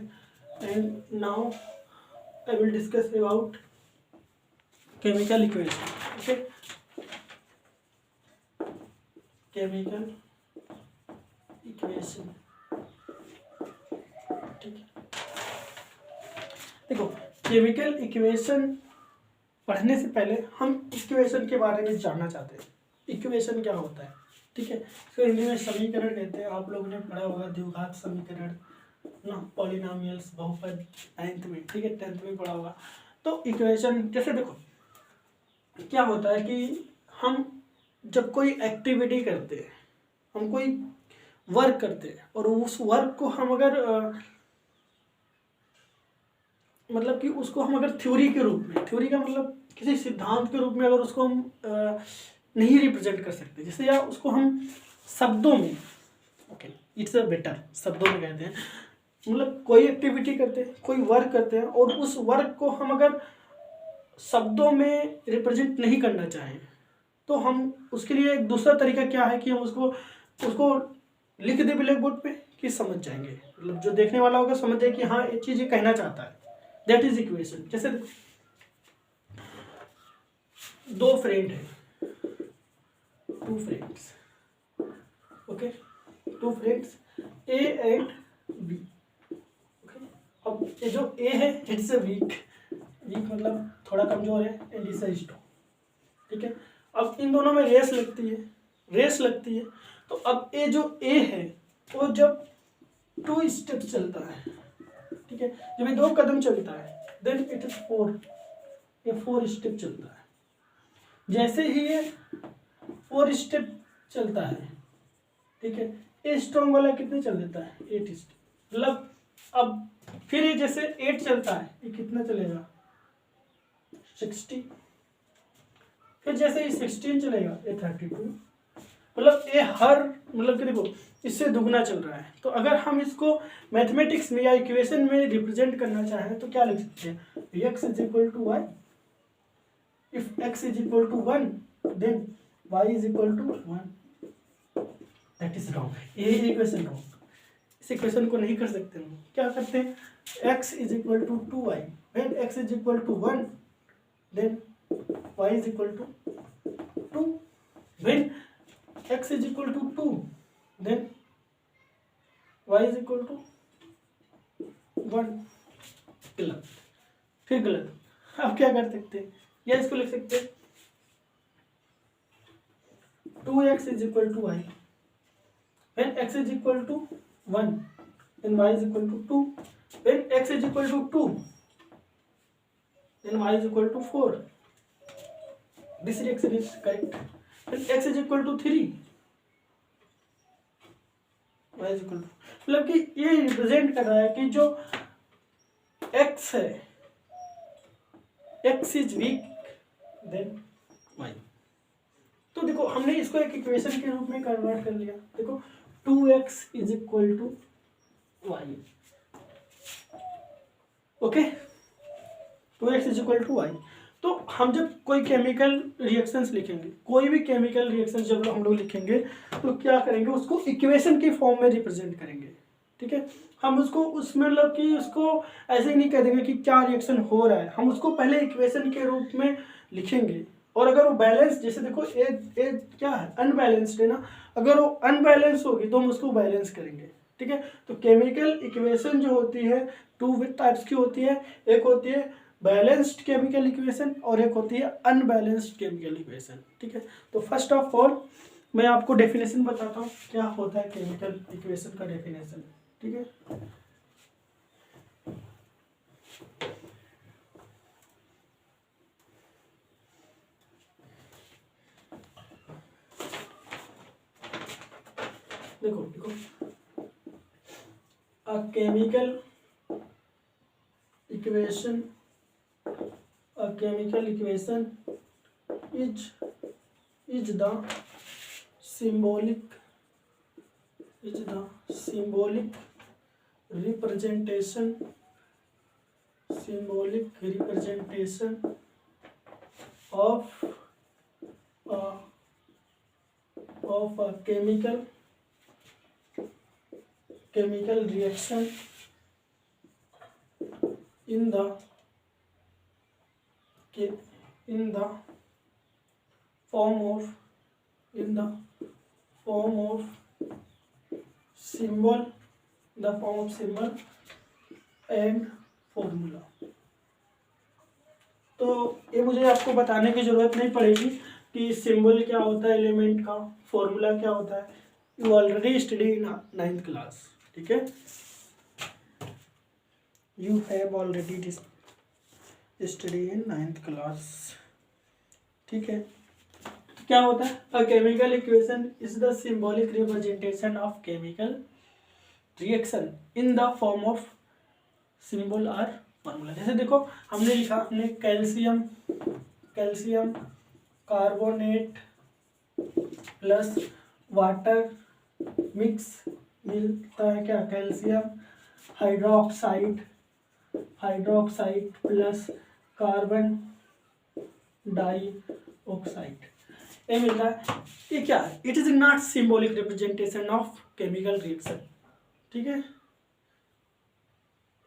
And now I will discuss about chemical equation. Okay, chemical equation. ठीक है, देखो केमिकल इक्वेशन पढ़ने से पहले हम इक्वेशन के बारे में जानना चाहते हैं। इक्वेशन क्या होता है? ठीक है, इसको हिंदी में समीकरण कहते हैं। आप लोगों ने पढ़ा होगा द्विघात समीकरण ना, पॉलिनोमियल्स, बहुपद 9th में, ठीक है, 10th में पढ़ा होगा। तो इक्वेशन जैसे देखो क्या होता है कि हम जब कोई एक्टिविटी करते हैं, हम कोई वर्क करते हैं और उस वर्क को हम अगर मतलब कि उसको हम अगर थ्योरी के रूप में, थ्योरी का मतलब किसी सिद्धांत के रूप में अगर उसको हम नहीं रिप्रेजेंट कर सकते, जैसे या उसको हम शब्दों में, ओके इट्स अ बेटर, शब्दों में कहते हैं, मतलब कोई एक्टिविटी करते हैं, कोई वर्क करते हैं और उस वर्क को हम अगर शब्दों में रिप्रेजेंट नहीं करना चाहें तो हम उसके लिए एक दूसरा तरीका क्या है कि हम उसको लिख दे ब्लैक बोर्ड पे कि समझ जाएंगे, मतलब जो देखने वाला होगा समझ जाए कि हाँ ये चीज़ ये कहना चाहता है। That is equation. जैसे दो फ्रेंड है, two friends, okay, two friends A and B, okay. अब ये जो ए है इट्स अ वीक, वीक मतलब थोड़ा कमजोर है, एंड इट्स अ स्ट्रॉन्ग, ठीक है। अब इन दोनों में रेस लगती है, तो अब ये जो ए है वो जब 2 स्टेप्स चलता है, ठीक है, जब ये 2 कदम चलता है देन इट इज 4, ये 4 स्टेप चलता है। जैसे ही ये 4 स्टेप चलता है, ठीक है, ये स्ट्रॉन्ग वाला कितने चल देता है? 8 स्टेप, मतलब अब फिर ये जैसे 8 चलता है, ये कितना चलेगा? 60। फिर जैसे ये 16 चलेगा, ये 32, मतलब ये हर मतलब कि देखो इससे दुगना चल रहा है। तो अगर हम इसको मैथमेटिक्स में या इक्वेशन में रिप्रेजेंट करना चाहें तो क्या लिख सकते हैं? x is equal to y, if x is equal to 1 then y is equal to 1। That is wrong, ये इक्वेशन रॉन्ग, इस इक्वेशन को नहीं कर सकते हम। क्या करते हैं? x is equal to 2y, when x is equal to 1 then y is equal to 2, when x is equal to 2 then y is equal to 1। गलत, फिर गलत। आप क्या कर सकते हैं? या इसको लिख सकते हैं 2x is equal to y, when x is equal to 1 then y is equal to 2, when x is equal to 2 then y is equal to 4। This reaction is correct। When x is equal to 3, y is equal to, मतलब कि ये represent कर रहा है कि जो x है, x is weak than y। तो देखो हमने इसको एक इक्वेशन के रूप में कन्वर्ट कर लिया। देखो 2x is equal to y, ओके, 2x is equal to y। तो हम जब कोई केमिकल रिएक्शंस लिखेंगे, कोई भी केमिकल रिएक्शंस जब हम लोग लिखेंगे तो क्या करेंगे? उसको इक्वेशन की फॉर्म में रिप्रेजेंट करेंगे, ठीक है। हम उसको उसमें मतलब कि उसको ऐसे ही नहीं कह देंगे कि क्या रिएक्शन हो रहा है, हम उसको पहले इक्वेशन के रूप में लिखेंगे। और अगर वो बैलेंस, जैसे देखो ए क्या है? अनबैलेंस्ड है ना, अगर वो अनबैलेंस होगी तो हम उसको बैलेंस करेंगे, ठीक है। तो केमिकल इक्वेशन जो होती है 2 टाइप्स की होती है, एक होती है बैलेंस्ड केमिकल इक्वेशन और एक होती है अनबैलेंस्ड केमिकल इक्वेशन, ठीक है। तो फर्स्ट ऑफ ऑल मैं आपको डेफिनेशन बताता हूँ क्या होता है केमिकल इक्वेशन का डेफिनेशन, ठीक है। देखो a chemical equation is the symbolic representation of a chemical reaction in the form form of symbol, the form of symbol and formula. तो ये मुझे आपको बताने की ज़रूरत नहीं पड़ेगी कि सिंबल क्या होता है एलिमेंट का, फॉर्मूला क्या होता है, you already study in 9th class, ठीक है, you have already study in 9th class, ठीक है। क्या होता है, a chemical equation is the symbolic representation of chemical reaction in the form of symbol और फॉर्मूला। जैसे देखो हमने लिखा, हमने calcium carbonate plus water mix मिलता है क्या, calcium hydroxide plus carbon dioxide, ये मिलता है। ये क्या है, it is not symbolic representation of chemical reaction, ठीक है,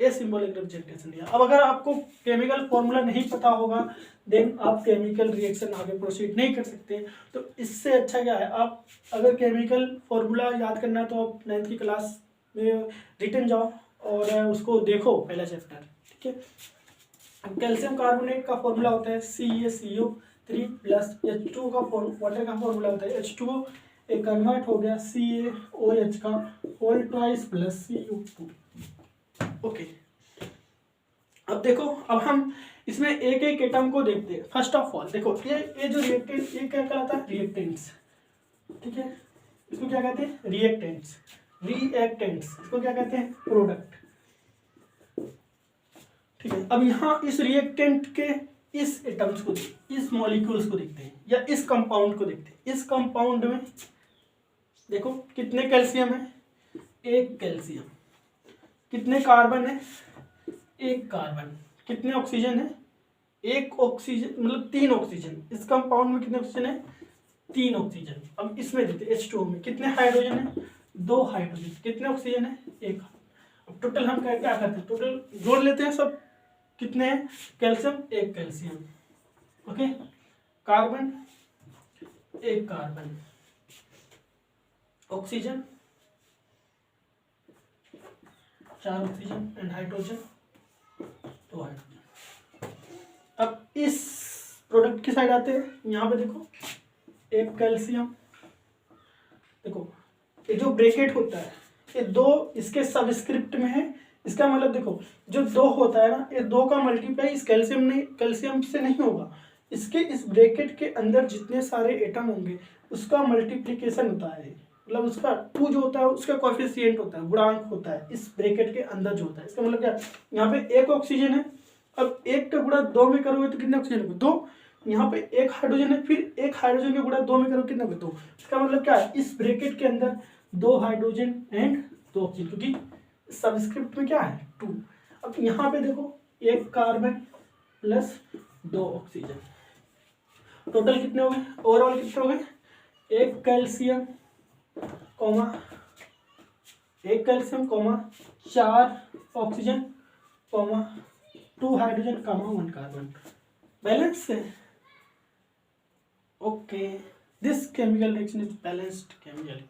ये सिंबॉलिक रिप्रेजेंटेशन है। अब अगर आपको केमिकल फॉर्मूला नहीं पता होगा देन आप केमिकल रिएक्शन आगे प्रोसीड नहीं कर सकते। तो इससे अच्छा क्या है, आप अगर केमिकल फॉर्मूला याद करना है तो आप 9th की क्लास में रिटर्न जाओ और उसको देखो पहला चैप्टर, ठीक है। कैल्शियम कार्बोनेट का फॉर्मूला होता है CaCO3 प्लस H2 का वाटर का फॉर्मूला होता है H2O, एक कन्वर्ट हो गया CaOH का whole twice plus Cu2। Okay, अब देखो, अब हम इसमें एक एक एटम को देखते हैं। फर्स्ट ऑफ ऑल देखो, ये जो रिएक्टेंट, ये क्या कहलाता है, रिएक्टेंट्स, ठीक है, इसको क्या कहते हैं, रिएक्टेंट्स, इसको क्या कहते हैं, प्रोडक्ट, ठीक है। अब यहाँ इस रिएक्टेंट के इस एटम्स को, इस मॉलिक्यूल्स को देखते हैं या इस कंपाउंड को देखते हैं। इस कंपाउंड में देखो कितने कैल्शियम है, एक कैल्शियम, कितने कार्बन है, एक कार्बन, कितने ऑक्सीजन है, एक ऑक्सीजन, मतलब 3 ऑक्सीजन। इस कंपाउंड में कितने ऑक्सीजन है, 3 ऑक्सीजन। अब इसमें देखते हैं H2O में कितने हाइड्रोजन है, 2 हाइड्रोजन, कितने ऑक्सीजन है, 1। अब टोटल हम क्या करते हैं, टोटल जोड़ लेते हैं सब, कितने हैं, कैल्शियम, एक कैल्शियम, ओके, कार्बन, एक carbon, oxygen 4 oxygen and hydrogen 2 hydrogen. अब इस प्रोडक्ट की साइड आते हैं, यहाँ पे देखो एक कैल्शियम, देखो ये जो ब्रैकेट होता है ये 2 इसके सबस्क्रिप्ट में है। इसका मतलब देखो जो 2 होता है ना, ये 2 का मल्टीप्लाई इस कैल्शियम से नहीं होगा, इसके इस ब्रैकेट के अंदर जितने सारे एटम होंगे उसका मल्टीप्लिकेशन होता है, मतलब उसका 2 जो होता है उसका कोएफिशिएंट होता है, गुणांक होता है इस ब्रैकेट के अंदर जो होता है। इसका मतलब क्या, यहाँ पे 1 ऑक्सीजन है, अब 1 का गुणा 2 में करोगे तो कितने ऑक्सीजन होंगे, 2। यहाँ पे 1 हाइड्रोजन है, फिर 1 हाइड्रोजन के गुणा 2 में करोगे कितने होंगे, 2। इसका मतलब क्या है, इस ब्रैकेट के अंदर 2 हाइड्रोजन एंड 2 ऑक्सीजन, क्योंकि सबस्क्रिप्ट में क्या है, 2। अब यहाँ पे देखो 1 कार्बन प्लस 2 ऑक्सीजन, टोटल कितने हो गए, ओवरऑल कितने हो गए, 1 calcium comma 4 oxygen comma 2 hydrogen comma 1 carbon, balance है। Okay, this chemical reaction is balanced chemical,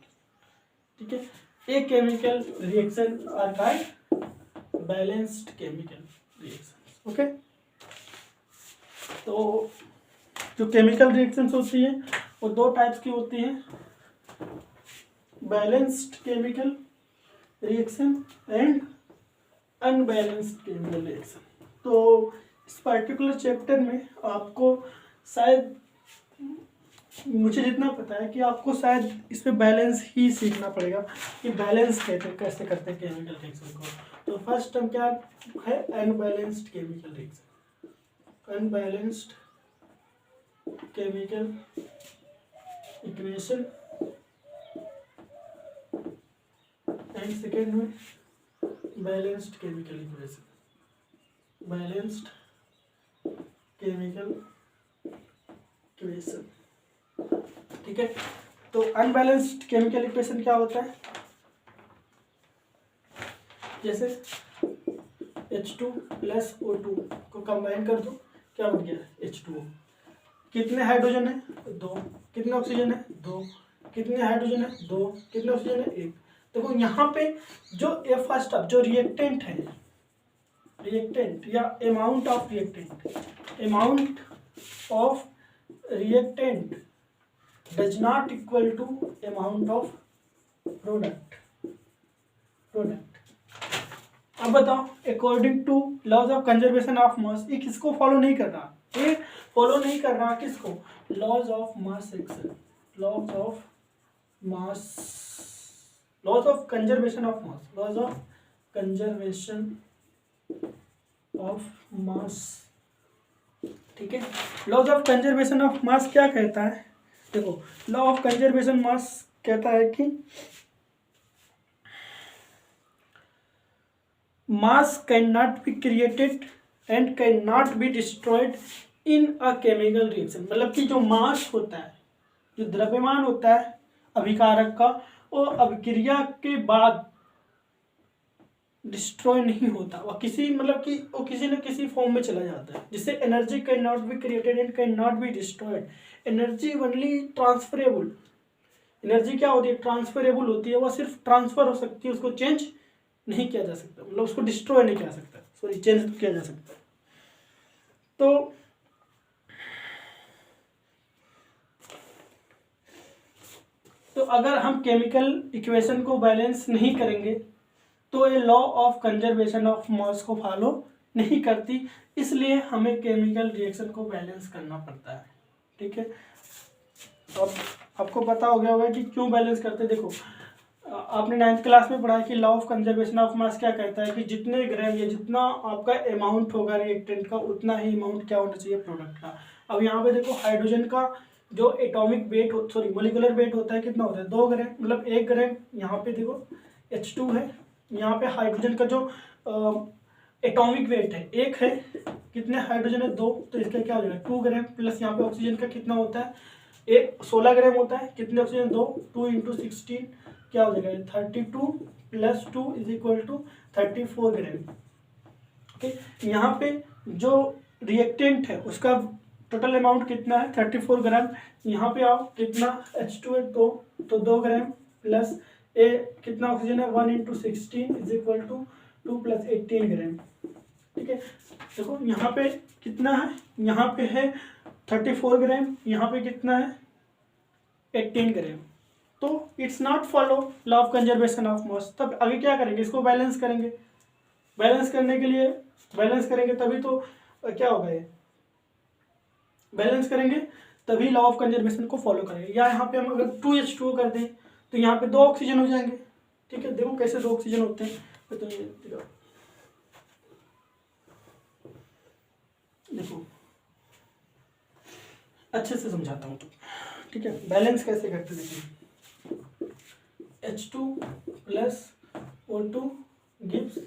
ठीक है। A chemical reaction are called balanced chemical reaction, okay. तो जो केमिकल रिएक्शंस होती है वो 2 टाइप्स की होती हैं, balanced chemical reaction and unbalanced chemical reaction. तो इस पर्टिकुलर चैप्टर में आपको शायद, मुझे जितना पता है कि आपको शायद इस पे बैलेंस ही सीखना पड़ेगा कि बैलेंस कैसे करते हैं केमिकल रिएक्शन को। तो फर्स्ट टर्म क्या है, unbalanced chemical reaction, unbalanced chemical equation, and second में balanced chemical equation, balanced chemical equation, ठीक है। तो अनबैलेंस्ड केमिकल इक्वेशन क्या होता है, जैसे H2 प्लस O2 को कंबाइन कर दो, क्या बन गया H2O, कितने हाइड्रोजन है, 2, कितने ऑक्सीजन है, 2, कितने हाइड्रोजन है? 2। कितने ऑक्सीजन है? 1। देखो यहाँ पे जो फर्स्ट जो रिएक्टेंट है, रिएक्टेंट या amount of reactant does not equal to amount of product. अब बताओ, according to laws of conservation of mass, ये किसको फॉलो नहीं कर रहा? ये फॉलो नहीं कर रहा किसको? Laws of mass action, laws of conservation of mass, laws of conservation of mass. ठीक है, laws of conservation of mass क्या कहता है? देखो, लॉ ऑफ कंजर्वेशन मास कहता है कि मास can not be created and can not be destroyed in a chemical reaction. मतलब कि जो मास होता है, जो द्रव्यमान होता है अभिकारक का, वो अभिक्रिया के बाद डिस्ट्रॉय नहीं होता, वह किसी मतलब कि वो किसी न किसी फॉर्म में चला जाता है, जिससे energy can not be created and can not be destroyed. Energy only transferable, energy क्या होती है? ट्रांसफरेबल होती है, वह सिर्फ ट्रांसफर हो सकती है, उसको चेंज नहीं किया जा सकता, मतलब उसको डिस्ट्रॉय नहीं किया सकता, सॉरी चेंज किया जा सकता। तो अगर हम केमिकल इक्वेशन को बैलेंस नहीं करेंगे तो ये लॉ ऑफ कंजर्वेशन ऑफ मास को फॉलो नहीं करती, इसलिए हमें केमिकल रिएक्शन को बैलेंस करना पड़ता है। ठीक है, अब आपको पता हो गया होगा कि क्यों बैलेंस करते। देखो, आपने 9th क्लास में पढ़ा है कि law of conservation of mass क्या कहता है कि जितने ग्राम या जितना आपका अमाउंट होगा रिएक्टेंट का, उतना ही अमाउंट क्या होना चाहिए? प्रोडक्ट का। अब यहाँ पे देखो, हाइड्रोजन का जो एटॉमिक वेट मोलिकुलर वेट होता है, कितना होता है? 2 ग्राम, मतलब 1 ग्राम। यहाँ पे देखो H2 है, यहाँ पे हाइड्रोजन का जो एटॉमिक वेट है 1 है, कितने हाइड्रोजन है? 2, तो इसका क्या हो जाएगा? 2 ग्राम। प्लस यहाँ पे ऑक्सीजन का कितना होता है? 16 ग्राम होता है, कितने ऑक्सीजन? 2, 2 × 16 क्या हो जाएगा? 32 + 2 = 34 ग्राम। ओके, यहाँ पे जो रिएक्टेंट है उसका टोटल अमाउंट कितना है? 34 ग्राम। यहाँ पे आओ, कितना H2 है? 2, तो 2 ग्राम प्लस कितना ऑक्सीजन है? 1 × 16 = 2 + 18 ग्राम। ठीक है, देखो यहाँ पे कितना है? यहाँ पे है 34 ग्राम, यहाँ पे कितना है? 18 ग्राम। तो it's not follow law of conservation of मास। तब आगे क्या करेंगे? इसको बैलेंस करेंगे। बैलेंस करने के लिए बैलेंस करेंगे तभी तो क्या होगा? ये बैलेंस करेंगे तभी लॉ ऑफ कंजर्वेशन को फॉलो करेंगे। या यहाँ पे हम अगर 2H2 कर दें तो यहाँ पे 2 ऑक्सीजन हो जाएंगे। ठीक है, देखो कैसे 2 ऑक्सीजन होते हैं। तो ये देखो अच्छे से समझाता हूँ। तो ठीक है, बैलेंस कैसे करते देखिए। H2 + O2 gives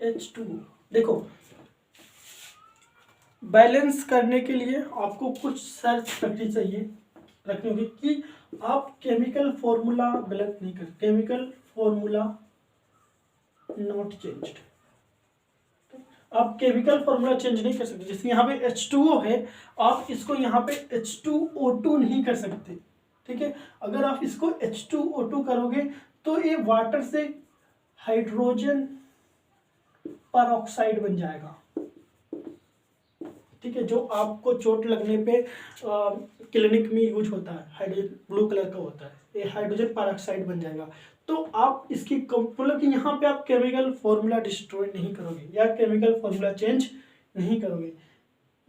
H2। देखो, बैलेंस करने के लिए आपको कुछ शर्त रखनी होगी कि आप केमिकल फॉर्मूला गलत नहीं कर, केमिकल फॉर्मूला नॉट चेंज्ड। आप केमिकल फॉर्मूला चेंज नहीं कर सकते। जैसे यहाँ पे H2O है, आप इसको यहाँ पे H2O2 नहीं कर सकते। ठीक है, अगर आप इसको H2O2 करोगे तो ये वाटर से हाइड्रोजन परऑक्साइड बन जाएगा। ठीक है, जो आपको चोट लगने पे क्लिनिक में यूज होता है, हाइड्रोजन ब्लू कलर का होता है, ये हाइड्रोजन परऑक्साइड बन जाएगा। तो आप इसकी मतलब कि यहाँ पे आप केमिकल फॉर्मूला डिस्ट्रॉय नहीं करोगे या केमिकल फॉर्मूला चेंज नहीं करोगे।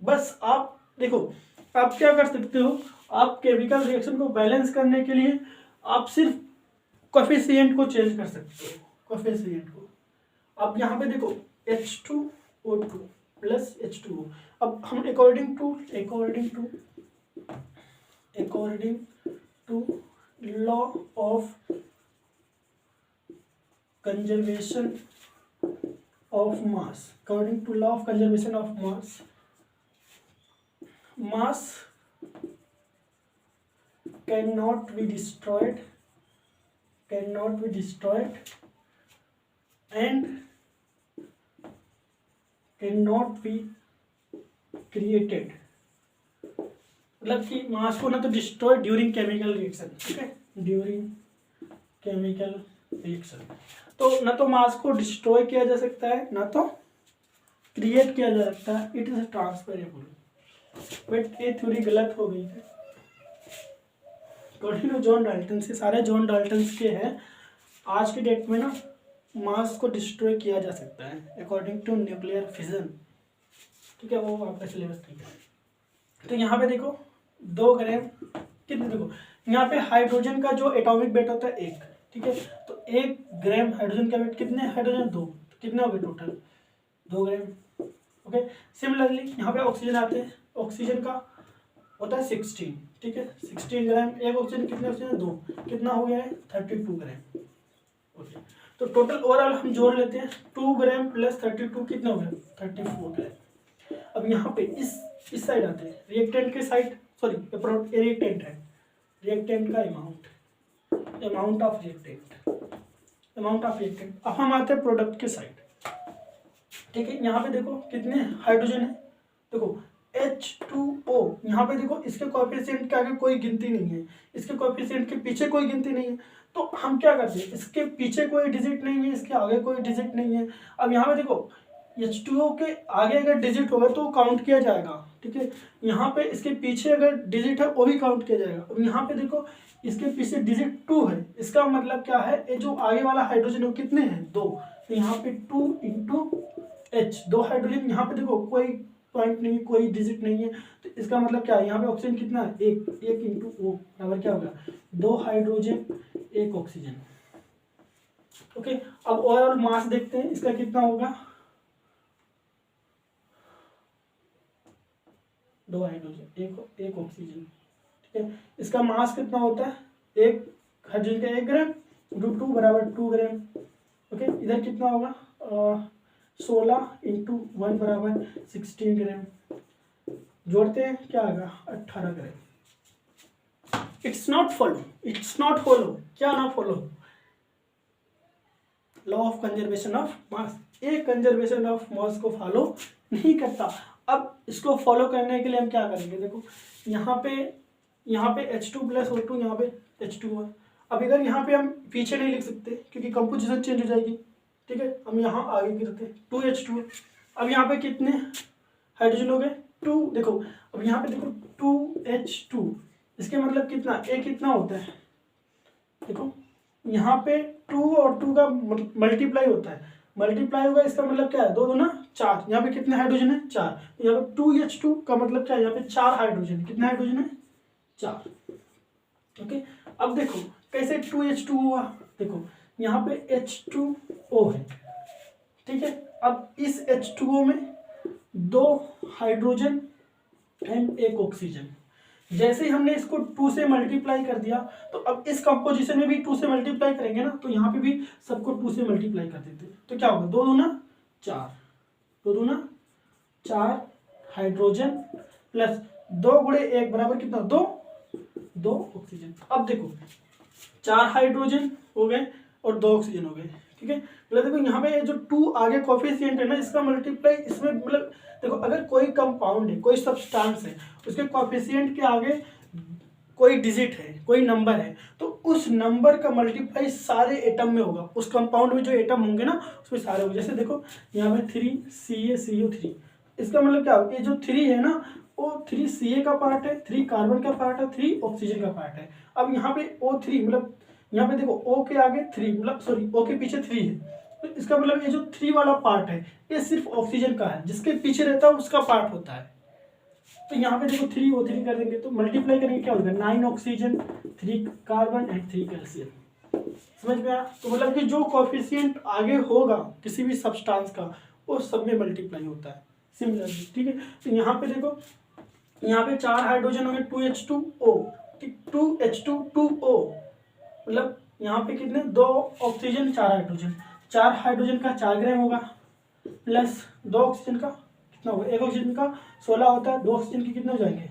बस आप देखो, आप क्या कर सकते हो? आप केमिकल रिएक्शन को बैलेंस करने के लिए आप सिर्फ कोफिशिएंट को चेंज कर सकते हो। कोफिशिएंट को अब यहाँ पे देखो, H2O2 + H2O। अब हम according to law of conservation of mass, according to law of conservation of mass cannot be destroyed and cannot be created। मतलब कि मास को ना तो डिस्ट्रॉय ड्यूरिंग केमिकल रिएक्शन, ठीक है, ड्यूरिंग केमिकल रिएक्शन। तो ना तो मास को डिस्ट्रॉय किया जा सकता है ना तो क्रिएट किया जा सकता है, इट इज ट्रांसफरेबल। बट ये थ्योरी गलत हो गई है अकॉर्डिंग टू जॉन डाल्टन से, सारे जॉन डाल्टन के हैं। आज के डेट में ना मास को डिस्ट्रॉय किया जा सकता है अकॉर्डिंग टू न्यूक्लियर फिजन, ठीक है, वो आपका सिलेबस ठीक है। तो यहाँ पे देखो 2 ग्राम कितने, देखो यहाँ पे हाइड्रोजन का जो एटॉमिक वेट होता है 1, ठीक है, तो 1 ग्राम हाइड्रोजन का वेट कितने, हाइड्रोजन 2, तो कितने हो गए टोटल 2 ग्राम। ओके, सिमिलरली यहाँ पे ऑक्सीजन आते हैं, ऑक्सीजन का होता है 16, ठीक है, 16 ग्राम, एक ऑक्सीजन कितने ऑक्सीजन 2, कितना हो गया है 32 ग्राम। ओके, तो टोटल ओवरऑल हम जोड़ लेते हैं 2 ग्राम प्लस 32 कितना हो गया 34 ग्राम। अब यहाँ पे इस साइड आते हैं रिएक्टेंट के साइड, सॉरी रिएक्टेंट है, रिएक्टेंट का अमाउंट ऑफ रिएक्टेंट। अब हम आते हैं प्रोडक्ट के साइड, ठीक है। यहाँ पे देखो कितने हाइड्रोजन है, देखो H2O, यहाँ पे देखो इसके कोएफिशिएंट के आगे कोई गिनती नहीं है, इसके कोएफिशिएंट के पीछे कोई गिनती नहीं है, तो हम क्या करते हैं, इसके पीछे कोई डिजिट नहीं है, इसके आगे कोई डिजिट नहीं है। अब यहाँ पे देखो H2O के आगे अगर डिजिट होगा तो काउंट किया जाएगा, ठीक है, यहाँ पे इसके पीछे अगर डिजिट है वो भी काउंट किया जाएगा। अब यहाँ पे देखो इसके पीछे डिजिट 2 है, इसका मतलब क्या है, ये जो आगे वाला हाइड्रोजन है कितने हैं 2, तो यहाँ पे 2 इंटू H, 2 हाइड्रोजन, यहाँ पे देखो कोई पॉइंट नहीं, कोई डिजिट नहीं है, तो इसका मतलब क्या है, यहाँ पे ऑक्सीजन कितना है 1 इंटू O बराबर क्या होगा 2 हाइड्रोजन 1 ऑक्सीजन। ओके, अब ओवरऑल मास देखते हैं इसका कितना होगा, 2 हाइड्रोजन 1 ऑक्सीजन, ठीक है, इसका मास कितना होता है, 1 हाइड्रोजन का 1 ग्राम इंटू 2 बराबर 2 ग्राम। ओके, इधर कितना होगा 16 इंटू 1 बराबर 16 ग्राम, जोड़ते हैं क्या आएगा 18 ग्राम। इट्स नॉट फॉलो, क्या ना follow, law of conservation of mass, ये कंजर्वेशन ऑफ मास को फॉलो नहीं करता। अब इसको फॉलो करने के लिए हम क्या करेंगे, देखो यहाँ पे H2 प्लस O2, यहाँ पे H2O। अब अगर यहाँ पे हम पीछे नहीं लिख सकते क्योंकि कंपोजिशन चेंज हो जाएगी, ठीक है, हम यहाँ आगे गिरते 2H2। अब यहाँ पे कितने हाइड्रोजन हो गए 2, देखो अब यहाँ पे देखो 2H2, इसके मतलब कितना, एक कितना होता है, देखो यहाँ पे 2 और 2 का मल्टीप्लाई होता है, मल्टीप्लाई होगा, इसका मतलब क्या है 2 2 4, यहाँ पे कितने हाइड्रोजन है 4, यहाँ पे 2H2 का मतलब क्या है, यहाँ पे 4 हाइड्रोजन, कितने हाइड्रोजन है 4। ओके, अब देखो कैसे 2H2 हुआ, देखो यहाँ पे H2O है, ठीक है, अब इस H2O में 2 हाइड्रोजन एंड 1 ऑक्सीजन, जैसे ही हमने इसको 2 से मल्टीप्लाई कर दिया, तो अब इस कंपोजिशन में भी 2 से मल्टीप्लाई करेंगे ना, तो यहाँ पे भी सबको 2 से मल्टीप्लाई कर देते, तो क्या होगा 2 2 4, 2 2 4 हाइड्रोजन प्लस 2 गुणे 1 बराबर कितना 2 ऑक्सीजन। अब देखो 4 हाइड्रोजन हो गए और 2 ऑक्सीजन हो गए, ठीक है, मतलब देखो यहाँ पे जो 2 आगे कोफिशिएंट है ना, इसका मल्टीप्लाई इसमें, मतलब देखो अगर कोई कंपाउंड है, कोई सब्सटेंस है, उसके कोफिशिएंट के आगे कोई डिजिट है, कोई नंबर है, तो उस नंबर का मल्टीप्लाई सारे एटम में होगा, उस कंपाउंड में जो एटम होंगे ना उसमें सारे होंगे। जैसे देखो यहाँ पे 3 CaCO3, इसका मतलब क्या हो, ये जो 3 है ना वो 3 Ca का पार्ट है, 3 कार्बन का पार्ट है, 3 ऑक्सीजन का पार्ट है। अब यहाँ पे O3 मतलब यहाँ पे देखो O के आगे 3, मतलब सॉरी O के पीछे 3 है, तो इसका मतलब ये जो 3 वाला पार्ट है ये सिर्फ ऑक्सीजन का है, जिसके पीछे रहता है उसका पार्ट होता है। तो यहाँ पे देखो 3O3 कर देंगे तो मल्टीप्लाई करेंगे क्या होगा 9 ऑक्सीजन 3 कार्बन एंड 3 कैल्शियम। समझ में आया, तो मतलब कि जो कोफिशिएंट आगे होगा किसी भी सब्सटेंस का वो सब में मल्टीप्लाई होता है सिमिलरली, ठीक है। तो यहाँ पे देखो यहाँ पे 4 हाइड्रोजन हो गए 2H2O, 2H2O, मतलब यहाँ पे कितने 2 ऑक्सीजन 4 हाइड्रोजन, 4 हाइड्रोजन का 4 ग्राम होगा प्लस 2 ऑक्सीजन का कितना होगा, 1 ऑक्सीजन का 16 होता है, 2 ऑक्सीजन के कितने हो जाएंगे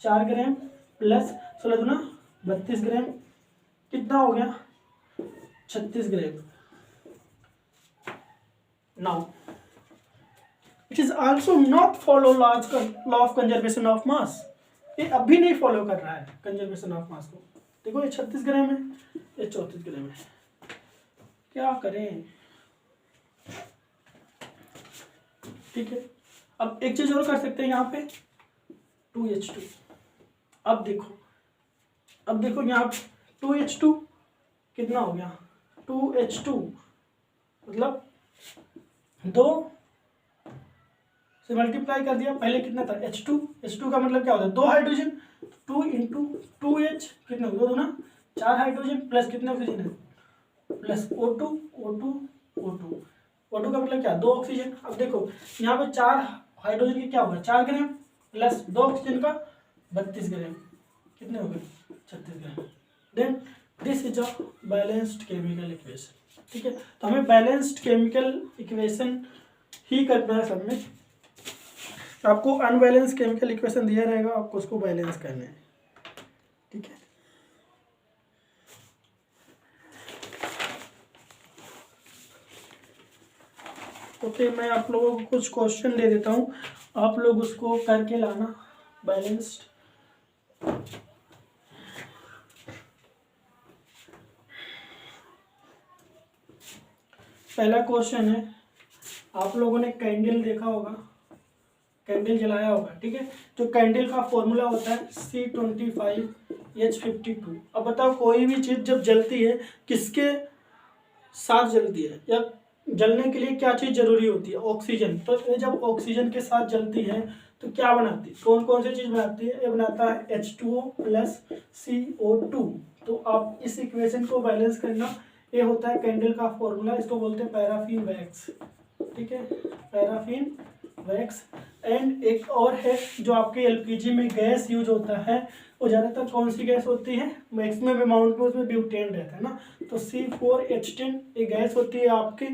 4 ग्राम प्लस 16 दूना 32 ग्राम, कितना हो गया 36 gram. Now it is also not follow law of conservation of mass, ये अभी नहीं फॉलो कर रहा है कंजर्वेशन ऑफ मास को, देखो ये 36 ग्राम है, ये 34 ग्राम है। क्या करें? ठीक है, अब एक चीज और कर सकते हैं यहाँ पे 2H2। अब देखो यहाँ पे 2H2 कितना हो गया, 2H2 मतलब 2 से मल्टीप्लाई कर दिया, पहले कितना था H2 का मतलब क्या होता है 2 हाइड्रोजन, 2 इंटू 2H कितने हो गए 2 ना 4 हाइड्रोजन प्लस कितने ऑक्सीजन है प्लस O2 का मतलब क्या 2 ऑक्सीजन। अब देखो यहाँ पे 4 हाइड्रोजन के क्या होगा 4 ग्राम प्लस 2 ऑक्सीजन का 32 ग्राम, कितने हो गए 36 gram. Then this is a balanced chemical equation. ठीक है, तो हमें बैलेंस्ड केमिकल इक्वेशन ही करना है सब में। आपको अनबैलेंस केमिकल इक्वेशन दिया रहेगा, आपको उसको बैलेंस करना है। ठीक है, ओके मैं आप लोगों को कुछ क्वेश्चन दे देता हूँ, आप लोग उसको करके लाना बैलेंस्ड। पहला क्वेश्चन है, आप लोगों ने कैंडल देखा होगा, कैंडल जलाया होगा। ठीक है, जो कैंडल का फॉर्मूला होता है C25H52। अब बताओ कोई भी चीज़ जब जलती है किसके साथ जलती है, या जलने के लिए क्या चीज़ जरूरी होती है ऑक्सीजन। तो ये जब ऑक्सीजन के साथ जलती है तो क्या बनाती है, कौन कौन सी चीज़ बनाती है, ये बनाता है H2O प्लस CO2। तो आप इस इक्वेशन को बैलेंस करना, ये होता है कैंडल का फॉर्मूला, इसको बोलते हैं पैराफिन वैक्स। ठीक है, पैराफिन वैक्स। एंड एक और है जो आपके एलपीजी में गैस यूज होता है, वो ज़्यादातर कौन सी गैस होती है, मैक्सिमम अमाउंट में उसमें ब्यूटेन रहता है ना, तो C4H10 ये गैस होती है आपके।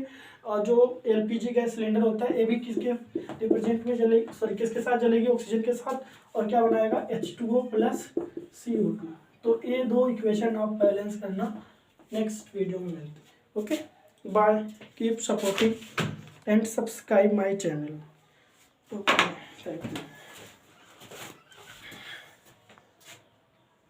जो एलपीजी गैस सिलेंडर होता है ये भी किसके रिप्रेजेंट में जलेगी, सॉरी किसके साथ जलेगी ऑक्सीजन के साथ, और क्या बनाएगा H2O प्लस CO2। तो ये दो इक्वेशन आप बैलेंस करना, नेक्स्ट वीडियो में मिलते हैं। Okay bye, keep supporting and subscribe my channel. Okay thank you.